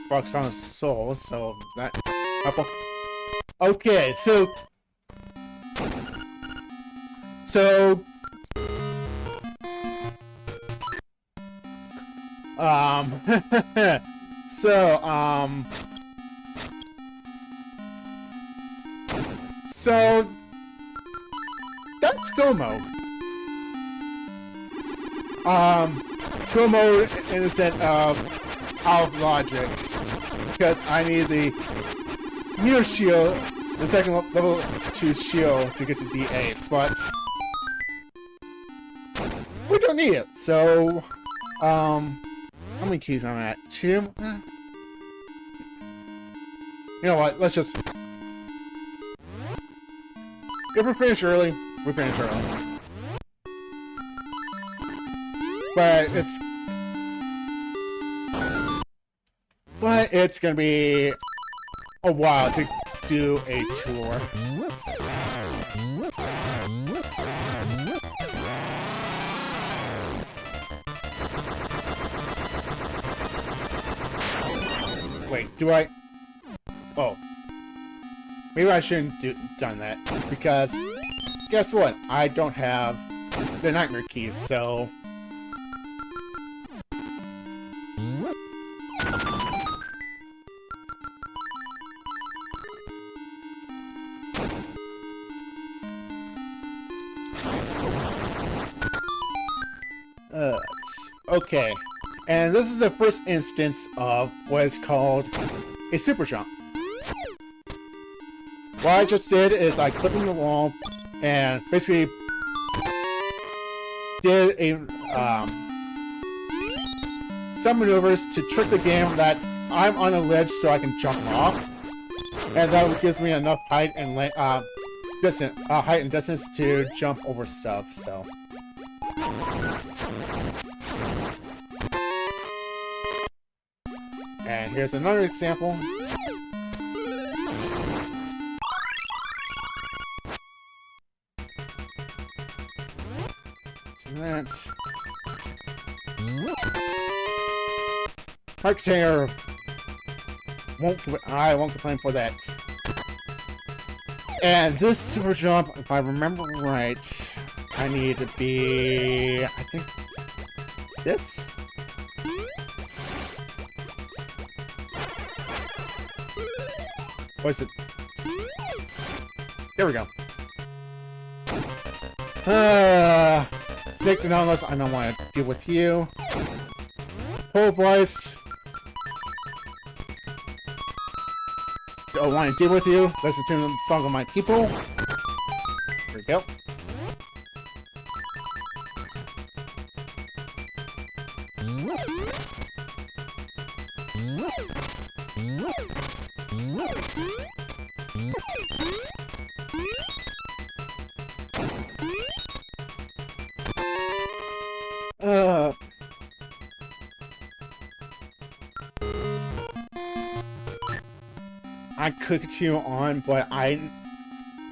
Fox on a soul, so that couple. Okay, so so that's go mode. Go mode in the sense of out of logic, because I need the Neo Shield, the second level 2 shield to get to D8, but we don't need it. So, how many keys am I at? 2? You know what? Let's just... If we're finished early, we're finished early. But it's gonna be a while to do a tour. Wait, do I? Oh. Maybe I shouldn't done that, because guess what? I don't have the nightmare keys, so... Okay, and this is the first instance of what is called a super jump. What I just did is I clipped in the wall and basically did a some maneuvers to trick the game that I'm on a ledge so I can jump off, and that gives me enough height and distance to jump over stuff. So. And here's another example. So that's... Park Tanger! I won't complain for that. And this super jump, if I remember right, I need to be... I think... this? What's it? There we go. Snake the Nautilus, I don't want to deal with you. Pole Voice. Don't want to deal with you. Let's tune the song of my people. There we go. I could continue on, but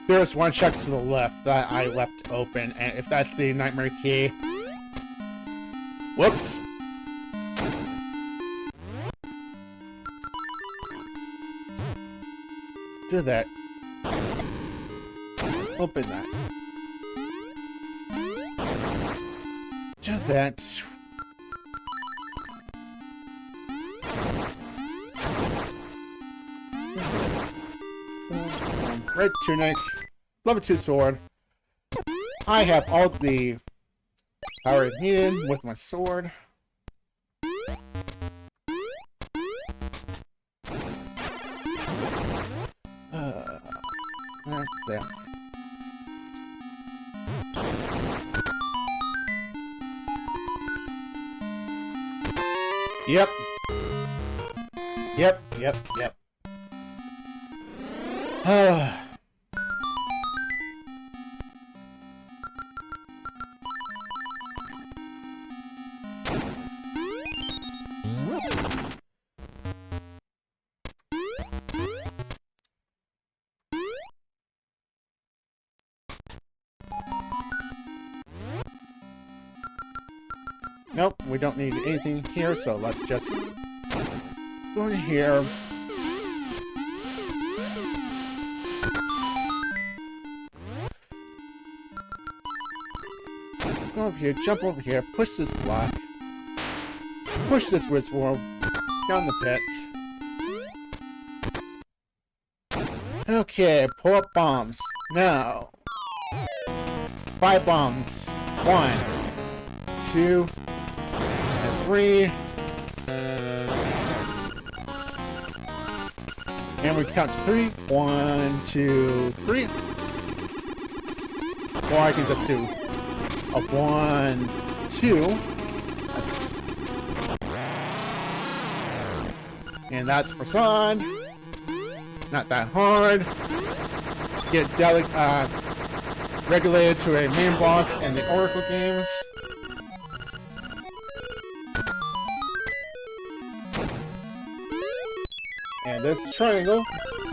there was one check to the left that I left open, and if that's the nightmare key... Whoops! Do that. Open that. Do that. Red tunic, level 2 sword. I have all the Power needed with my sword. There. Yep. Yep. Nope, we don't need anything here, so let's just go in here. Go over here, jump over here, push this block. Push this woods world down the pit. Okay, pull up bombs. Now. 5 bombs. 1, 2, and 3. And we count to 3. 1, 2, 3. Or I can just do a 1, 2. And that's for Sun. Not that hard. Get regulated to a main boss in the Oracle games. And this triangle,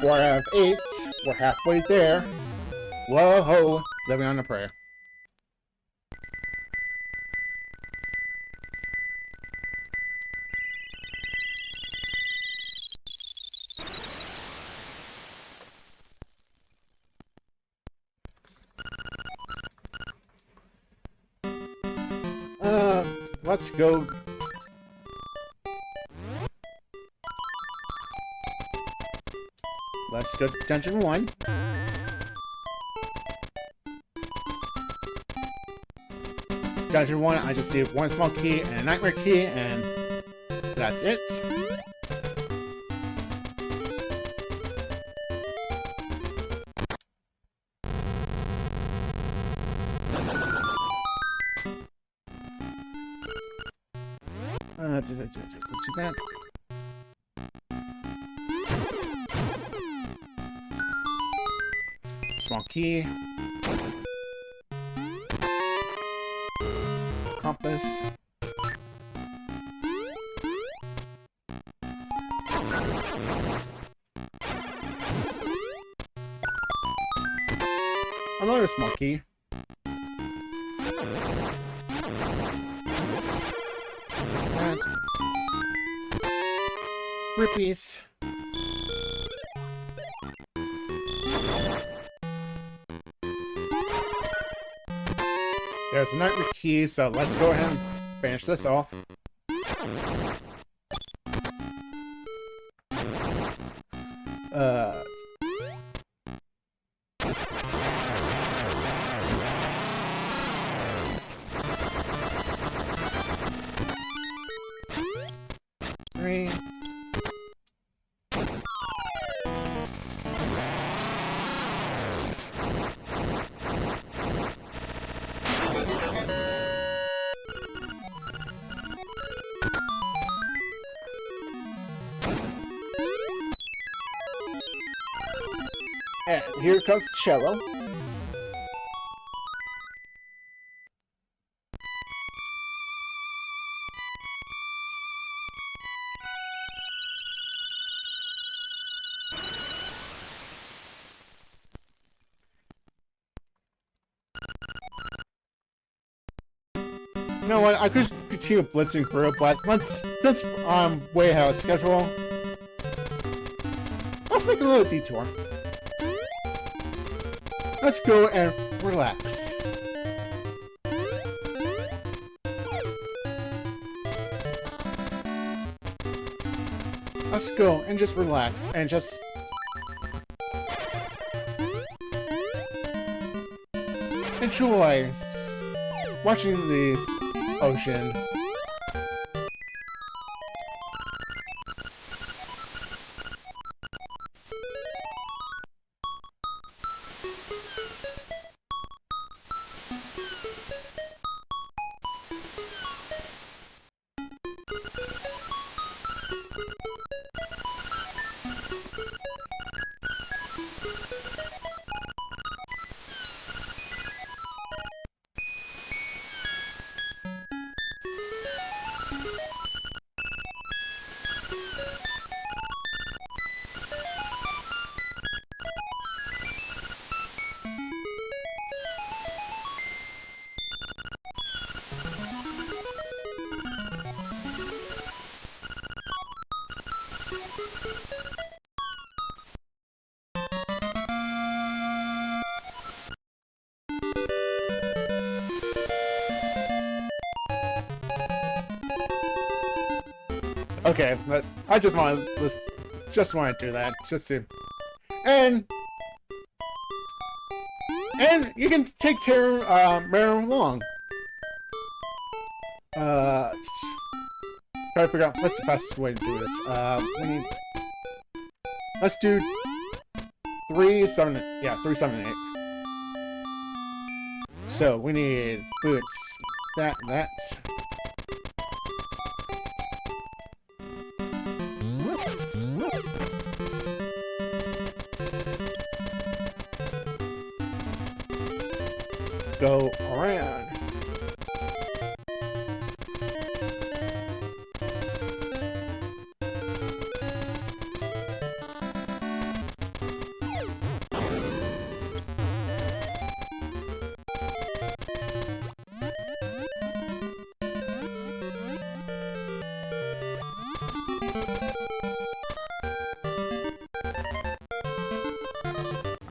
4 out of 8. We're halfway there. Whoa, living on a prayer. Let's go. Let's go to Dungeon 1. Dungeon 1, I just need 1 small key and a nightmare key, and that's it. To that. Small key. Compass. Another small key. Rippies. There's a nightmare key, so let's go ahead and finish this off. Three. And here comes cello. You know what? I could continue blitzing through, but let's way ahead of schedule. Let's make a little detour. Let's go and relax. Let's go and just relax and just enjoy watching these ocean. Okay, I just want to do that, just to, and you can take Marin along. Try to figure out what's the fastest way to do this. Let's do 3, 7, 3, 7, and 8. So we need boots. That. Go around.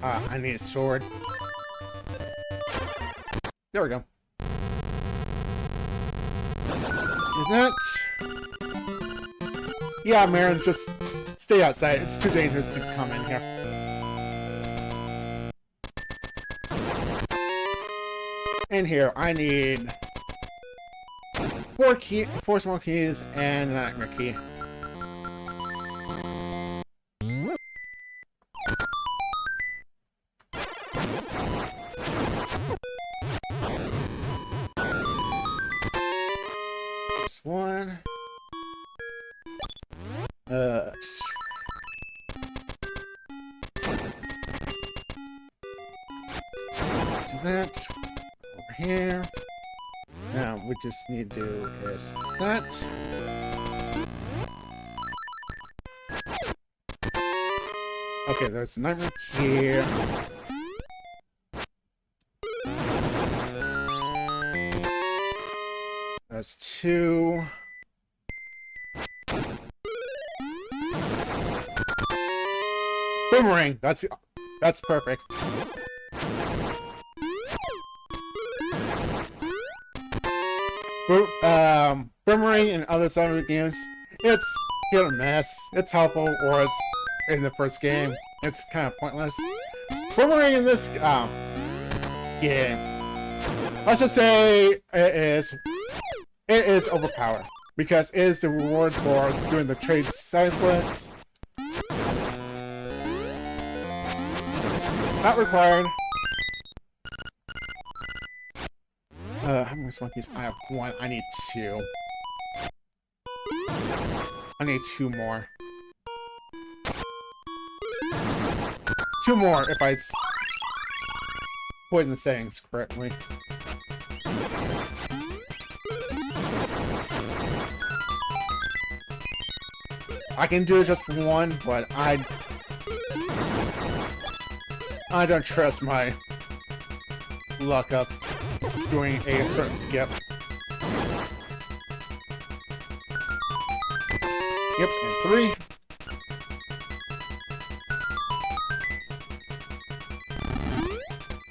I need a sword. There we go. Do that. Yeah, Marin, just stay outside. It's too dangerous to come in here. In here, I need 4 small keys and an nightmare key. One. Do that. Over here. Now, we just need to do is that. Okay, there's a nightmare here. That's 2. Boomerang! That's perfect. Boomerang in other Sonic games, it's hit or miss. It's helpful, or it's in the first game, it's kind of pointless. Boomerang in this game, I should say it is overpowered, because it is the reward for doing the trade side quests. Not required. How many monkeys? I have 1. I need 2. I need 2 more. 2 more if I put in the settings correctly. I can do just 1, but I don't trust my luck up doing a certain skip. Yep, and 3.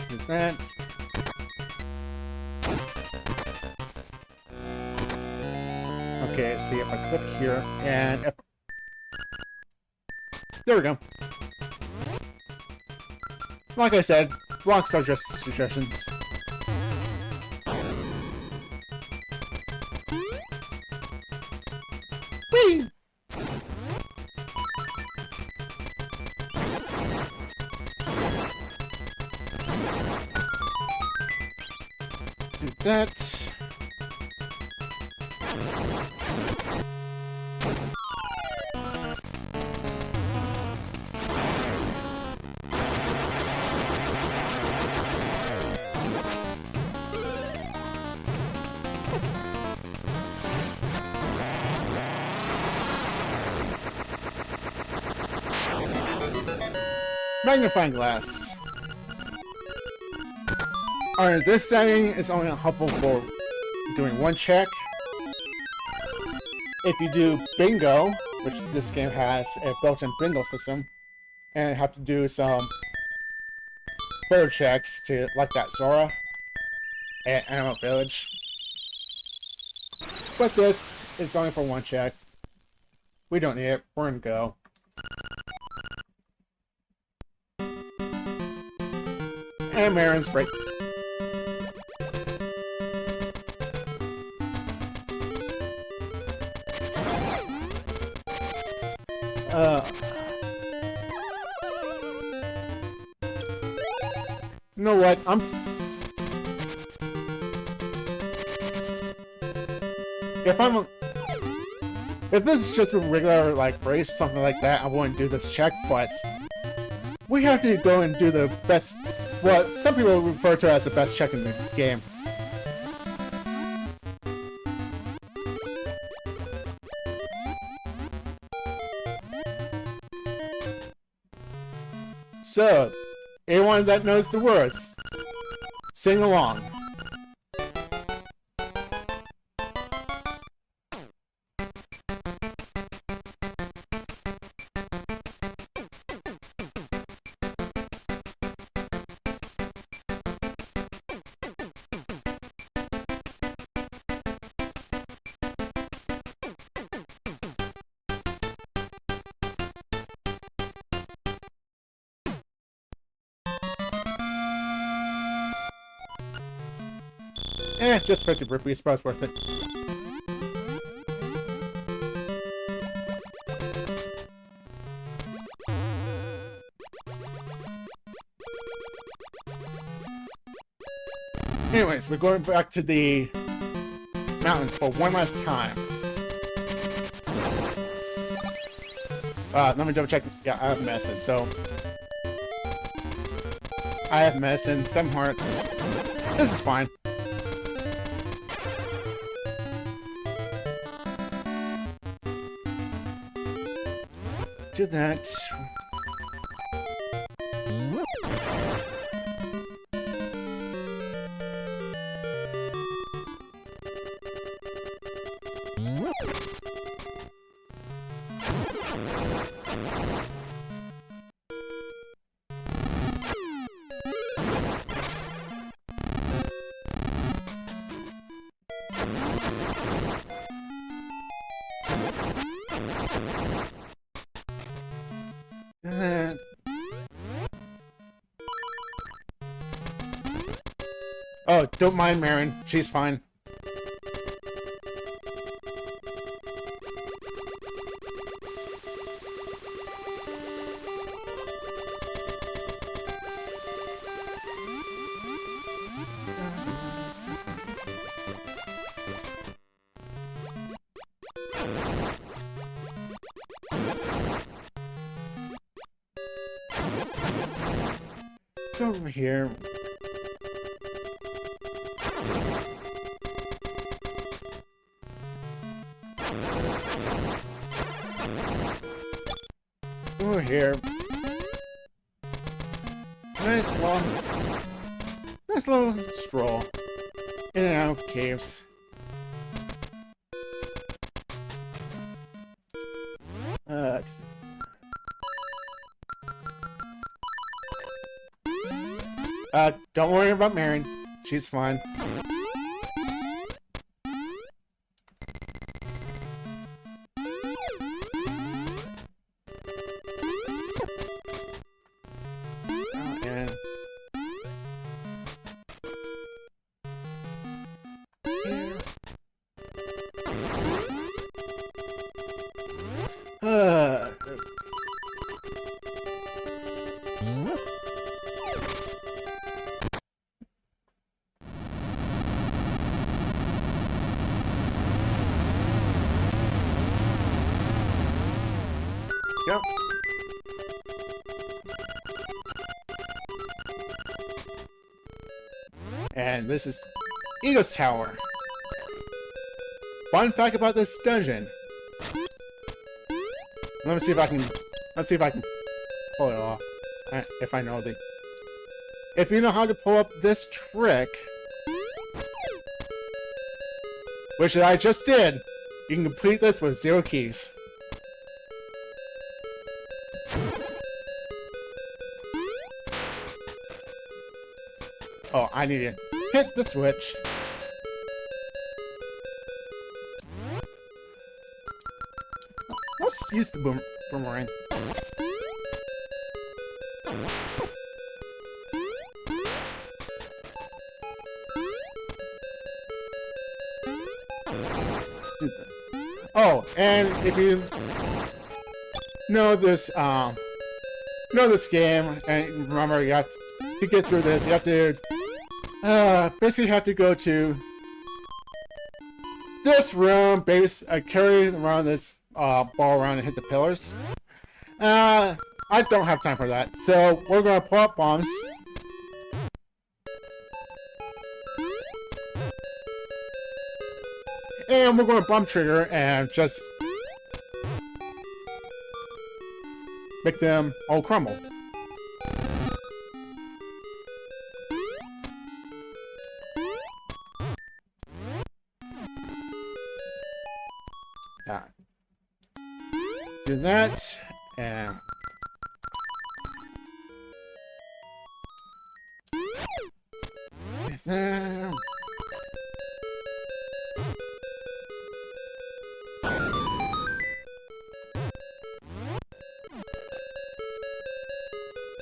Do that. Okay, see if I click here, and if... There we go. Like I said, blocks are just suggestions. Do that. Magnifying glass. Alright, this setting is only helpful for doing one check. If you do bingo, which this game has a built-in bingo system, and have to do some bird checks to, like that Zora at Animal Village. But this is only for one check. We don't need it. We're gonna go. And Marin's break. You know what? If this is just a regular, like, race or something like that, I wouldn't do this check, but we have to go and do the best, what some people refer to as the best check in the game. So, anyone that knows the words, sing along. Just 50 rupees, but it's worth it. Anyways, we're going back to the mountains for one last time. Let me double check. Yeah, I have medicine, so... I have medicine, 7 hearts. This is fine. Do that. Oh, don't mind Marin. She's fine. Over here. Over here. Nice little stroll in and out of caves. Don't worry about Marin. She's fine. go. And this is Ego's Tower. Fun fact about this dungeon. Let me see if I can. Let's see if I can pull it off. If I know the. If you know how to pull up this trick, which I just did, you can complete this with 0 keys. Oh, I need to hit the switch. Let's use the boomerang. Oh, and if you know this game, and remember, you have to get through this. You have to basically have to go to this room, carry around this ball around and hit the pillars. I don't have time for that, so we're gonna pull up bombs. And we're going to bomb trigger and just make them all crumble. Do that, and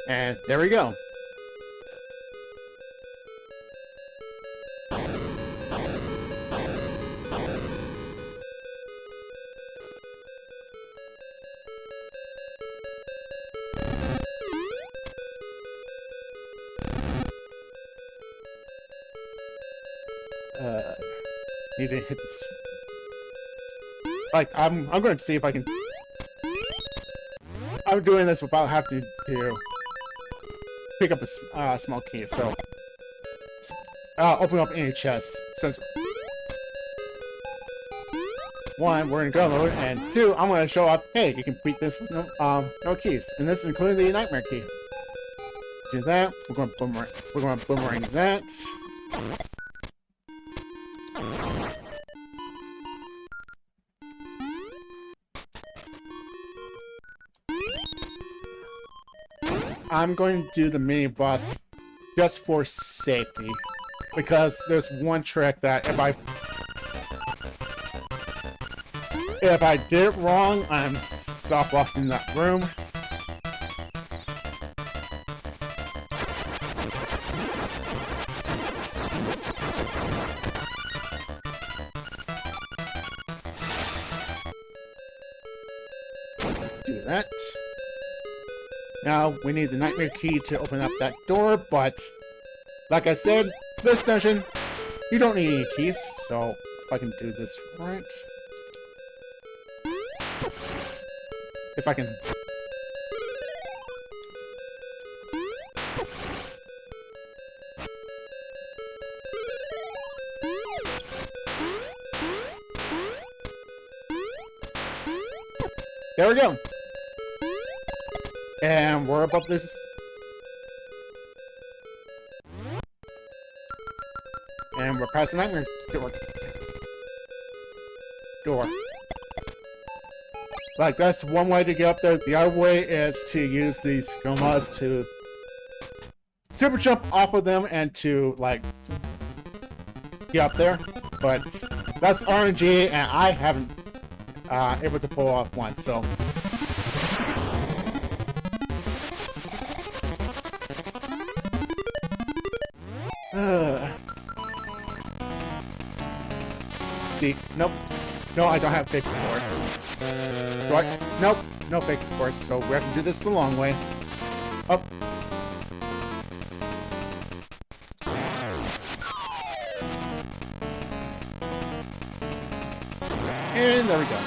and there we go. Need to hit this. Like, I'm going to see if I can. I'm doing this without having to pick up a small key. So, open up any chest. Since 1, we're in go mode, and 2, I'm going to show up. Hey, you can beat this with no keys, and this is including the nightmare key. Do that. We're going to boomerang that. I'm going to do the mini boss just for safety, because there's one trick that if I did it wrong, I'm stop lost in that room. Do that. Now, we need the nightmare key to open up that door, but like I said, this dungeon, you don't need any keys, so if I can do this right. If I can. There we go. And we're above this. And we're past the nightmare door. Like, that's one way to get up there. The other way is to use these gomas to super jump off of them and to, like, get up there. But that's RNG, and I haven't able to pull off one, so. See, nope. No, I don't have fake force. Do I? Nope, no fake force, so we have to do this the long way. Up. And there we go.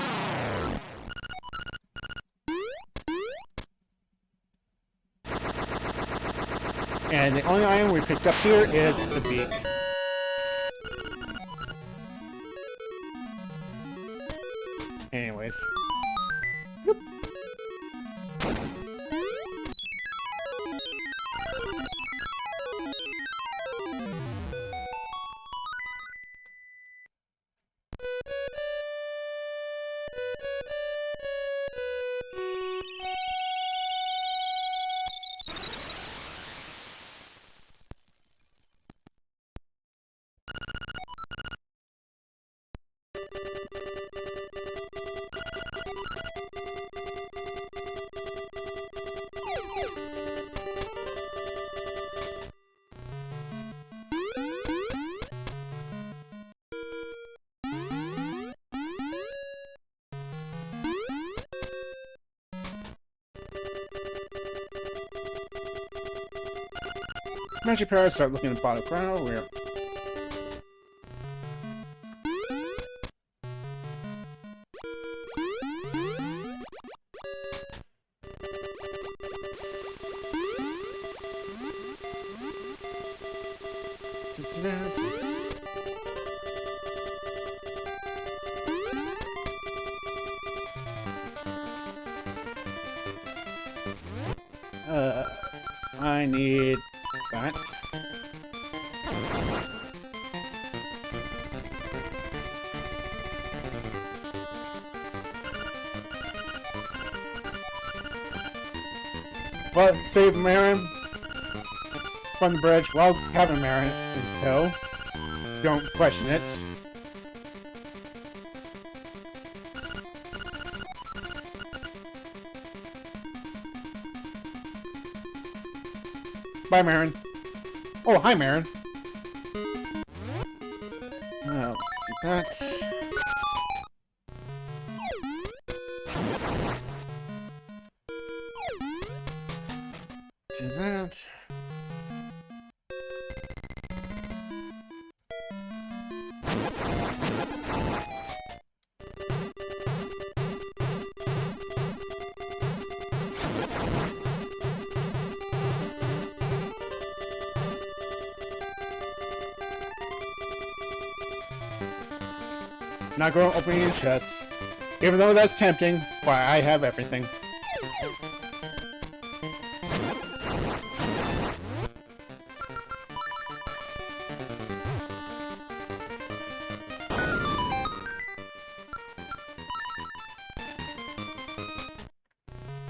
the only item we picked up here is the beak. Anyways. Yep. Magic powers start looking at the bottom ground. We're I need that. But save Marin from the bridge while having Marin in tow. Don't question it. Bye, Marin. Oh, hi, Marin. I'll do that. Do that. Not going to open any chests, even though that's tempting, but I have everything.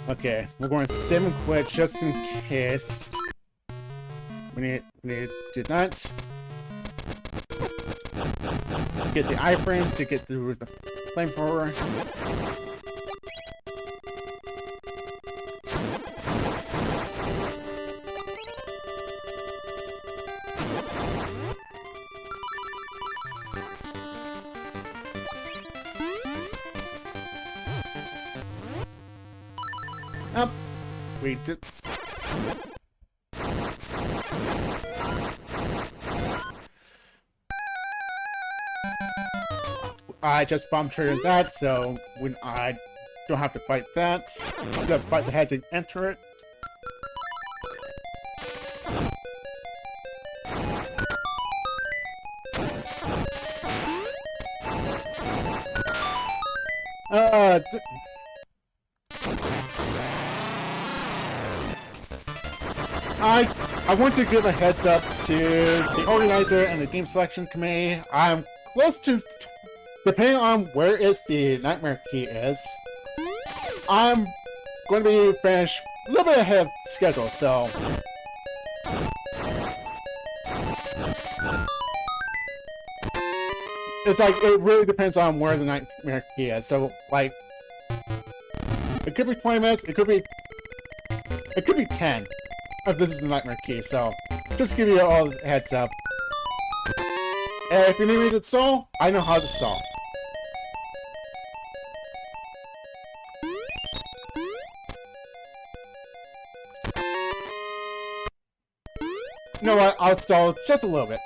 Okay, we're going to save and quit just in case. We need to do that. Get the iframes to get through the flamethrower. Up. We did. I just bomb triggered that, so when I don't have to fight that. I have to fight the head to enter it. I want to give a heads up to the organizer and the game selection committee. I'm close to, depending on where the nightmare key is, I'm going to be finished a little bit ahead of schedule, so it's like, it really depends on where the nightmare key is. So, like, it could be 20 minutes, it could be 10. If this is the nightmare key, so just give you all a heads up. And if you need me to stall, I know how to stall. You know what? I'll stall just a little bit.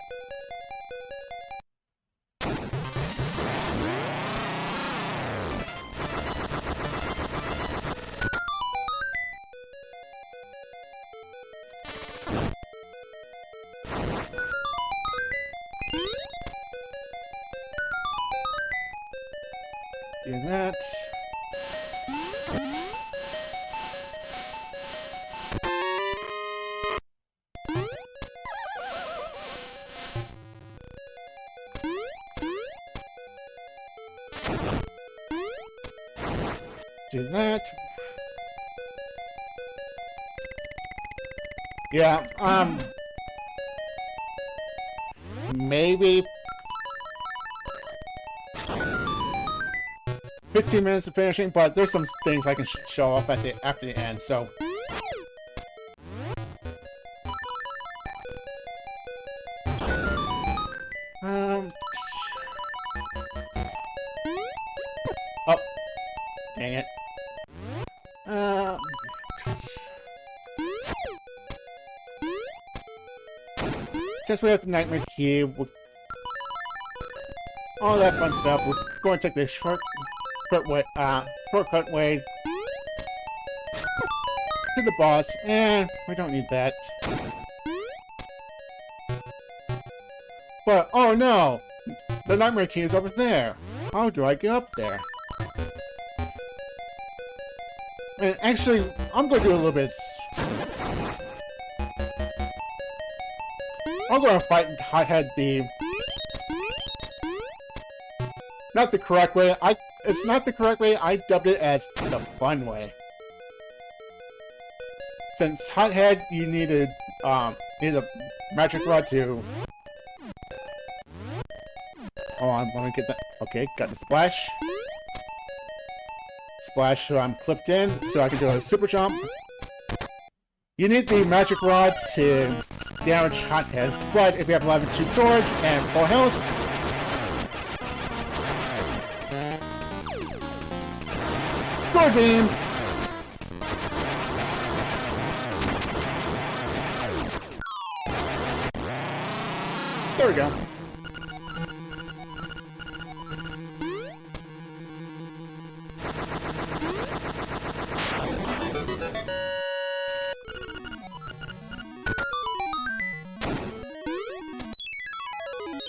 Do that. Do that. Yeah, maybe 15 minutes of finishing, but there's some things I can show off at the after the end, so. Oh, dang it. Since we have the Nightmare Key, all that fun stuff, we're going to take the shortcut way to the boss, and we don't need that. But, oh no! The Nightmare Key is over there! How do I get up there? And actually, I'm going to do a little bit. I'm going to fight Hothead not the correct way. It's not the correct way. I dubbed it as the fun way. Since Hothead, you need a magic rod to. Hold on, let me get that. Okay, got the splash. Splash, so I'm clipped in, so I can do a super jump. You need the magic rod to damage Hothead, but if you have level 2 storage and full health, score games! There we go.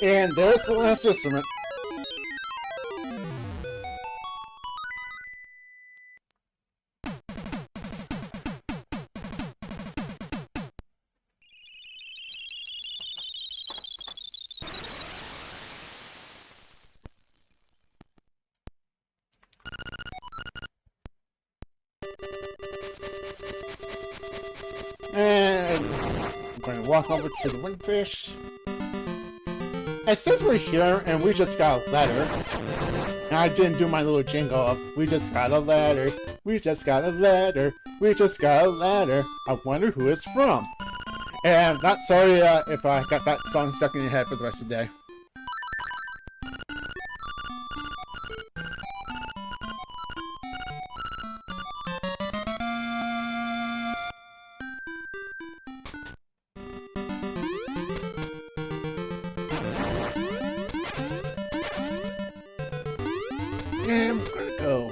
And there's the last instrument. And I'm going to walk over to the windfish. And since we're here and we just got a letter, and I didn't do my little jingle of, we just got a letter, we just got a letter, we just got a letter, I wonder who it's from. And not sorry if I got that song stuck in your head for the rest of the day. And we're gonna go.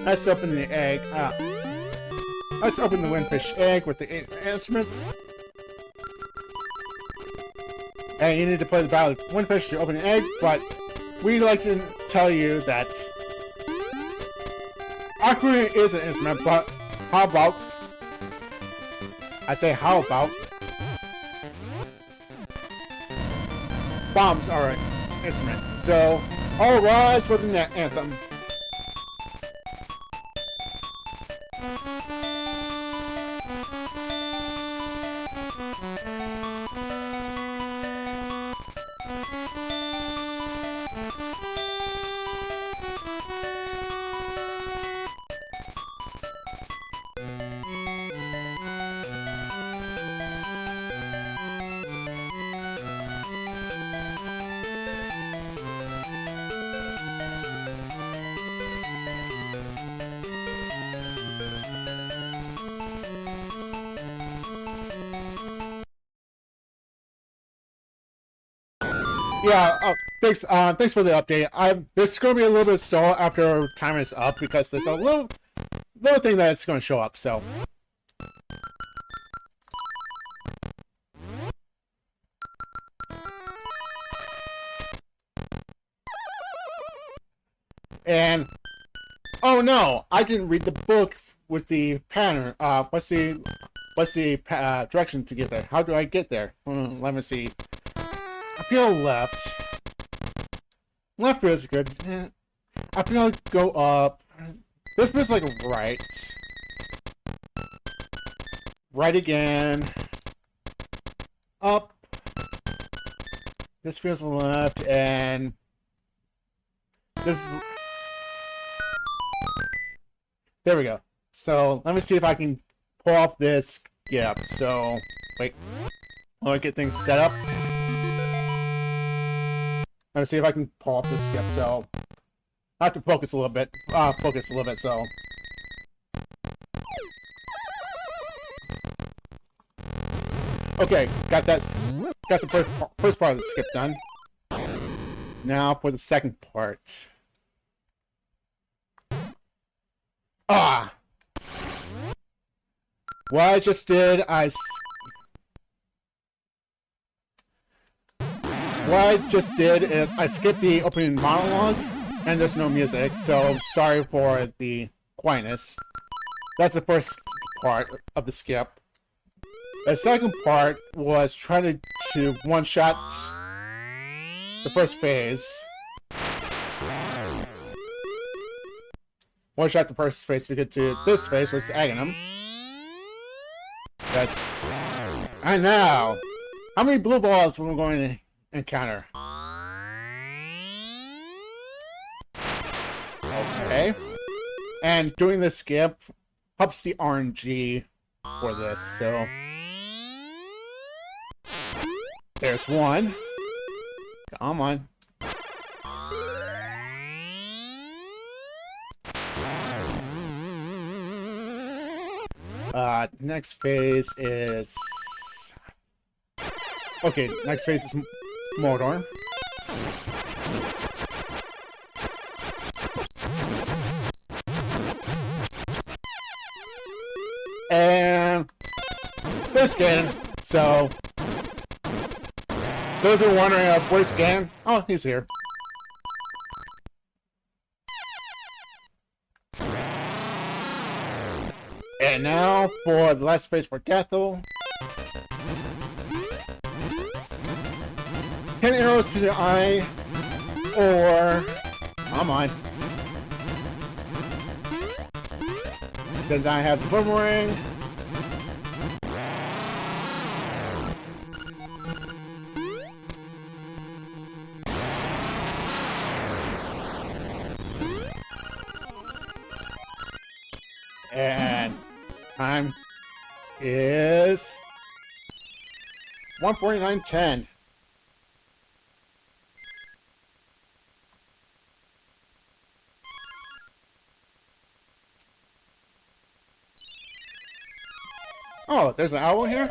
Let's open the egg. Let's open the windfish egg with the instruments. And you need to play the Battle of Windfish to open an egg, but we'd like to tell you that Ocarina is an instrument, but how about, I say how about, bombs are an instrument. So, all rise for the anthem. Yeah, thanks for the update. This is gonna be a little bit slow after time is up because there's a little thing that's gonna show up, so. And oh no, I didn't read the book with the pattern. What's the direction to get there? How do I get there? Let me see. I feel left. Left feels good. I feel go up. This feels like right. Right again. Up. This feels left, and this is... There we go. So, let me see if I can pull off this skip. So, wait. Let me get things set up. Let me see if I can pull off this skip. So, I have to focus a little bit. So. Okay, got the first part of the skip done. Now for the second part. Ah! What I just did, what I just did is I skipped the opening monologue, and there's no music, so sorry for the quietness. That's the first part of the skip. The second part was trying to one-shot the first phase. One-shot the first phase to get to this phase, which is Aghanim. Yes. And now, how many blue balls we're going to encounter? Okay. And doing this skip helps the RNG for this, so... There's one. Come on. Next phase is... Okay, next phase is Mordor. And... there's Ganon. So... those who are wondering where's Ganon? Oh, he's here. And now for the last phase for Deathel. 10 arrows to the eye, or... come on. Since I have the boomerang. And time is 1:49:10. Oh, there's an owl here?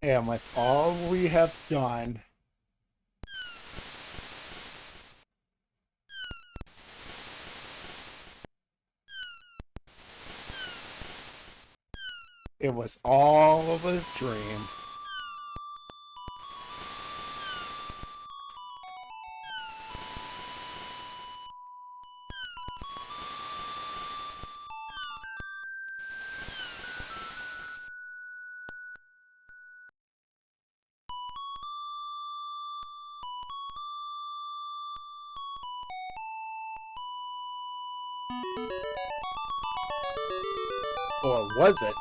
And with all we have done, it was all of a dream. Or was it?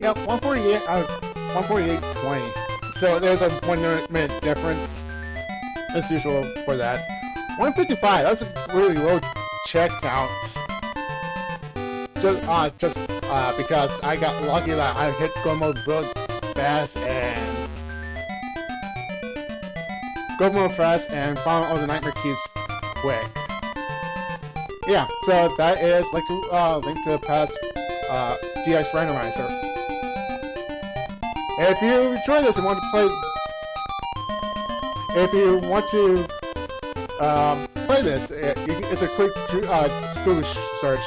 Yeah, 148 out of 148.20. So there's a 1 minute difference as usual for that. 155, that's a really low check count. Just because I got lucky that I hit go mode real fast and found all the nightmare keys quick. Yeah, so that is link to the past DX Randomizer. If you enjoy this and want to play, play this, it's a quick Google search.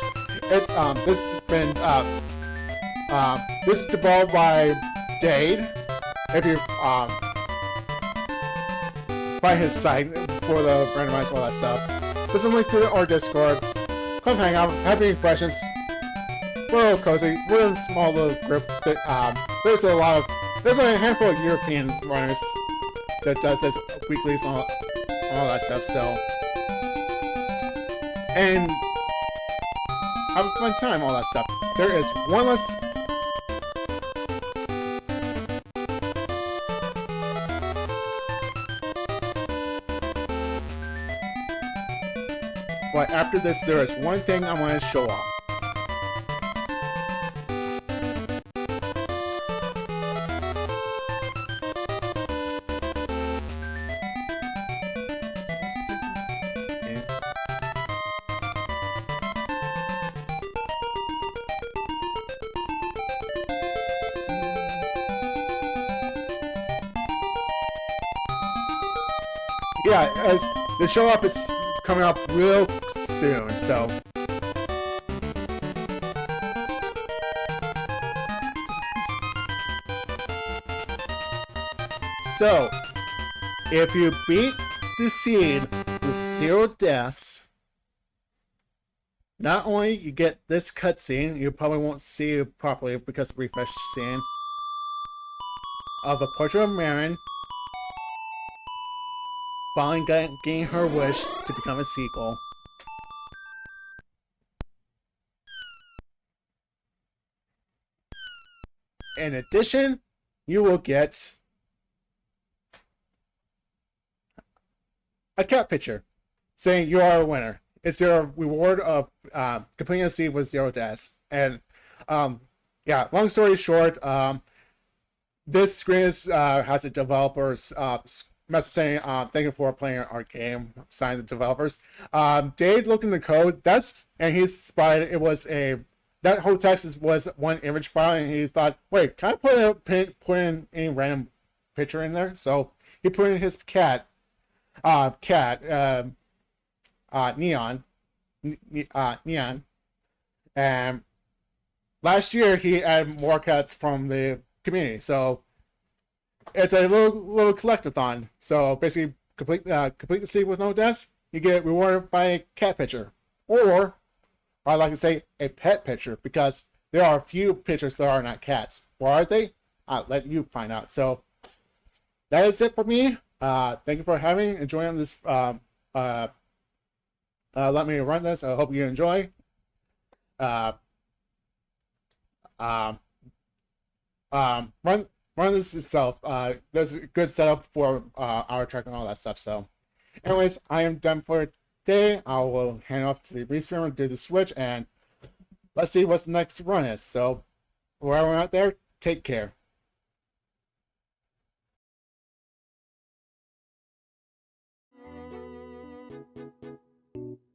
This has been this is developed by Dade. If you by his site for the randomize all that stuff. There's a link to our Discord. Come hang out. Have any questions? We're a little cozy. We're in a small little group. But, there's a handful of European runners that does this weeklies and all that stuff. So, and have a fun time. All that stuff. There is one less. But after this, there is one thing I want to show off. Yeah, as the show up is coming up real soon, so if you beat the scene with 0 deaths, not only you get this cutscene, you probably won't see it properly because of the refresh scene of a portrait of Marin finally getting her wish to become a sequel. In addition, you will get a cat picture saying you are a winner. It's your reward of completing a scene with 0 deaths. And yeah, long story short, this screen has the developers message saying thank you for playing our game, signed the developers. Dade looked in the code, and he spotted it was that whole text was one image file, and he thought, wait, can I put in any random picture in there? So he put in his cat, Neon, and last year he added more cats from the community, so it's a little collectathon. So basically, complete the scene with no deaths, you get rewarded by a cat picture, or I like to say a pet picture, because there are a few pictures that are not cats. What are they? I'll let you find out. So that is it for me. Thank you for enjoying this. Let me run this. I hope you enjoy. um, run this itself. There's a good setup for our track and all that stuff. So, anyways, I am done for today. I will hand off to the restreamer, do the switch, and let's see what the next run is. So, for everyone out there, take care.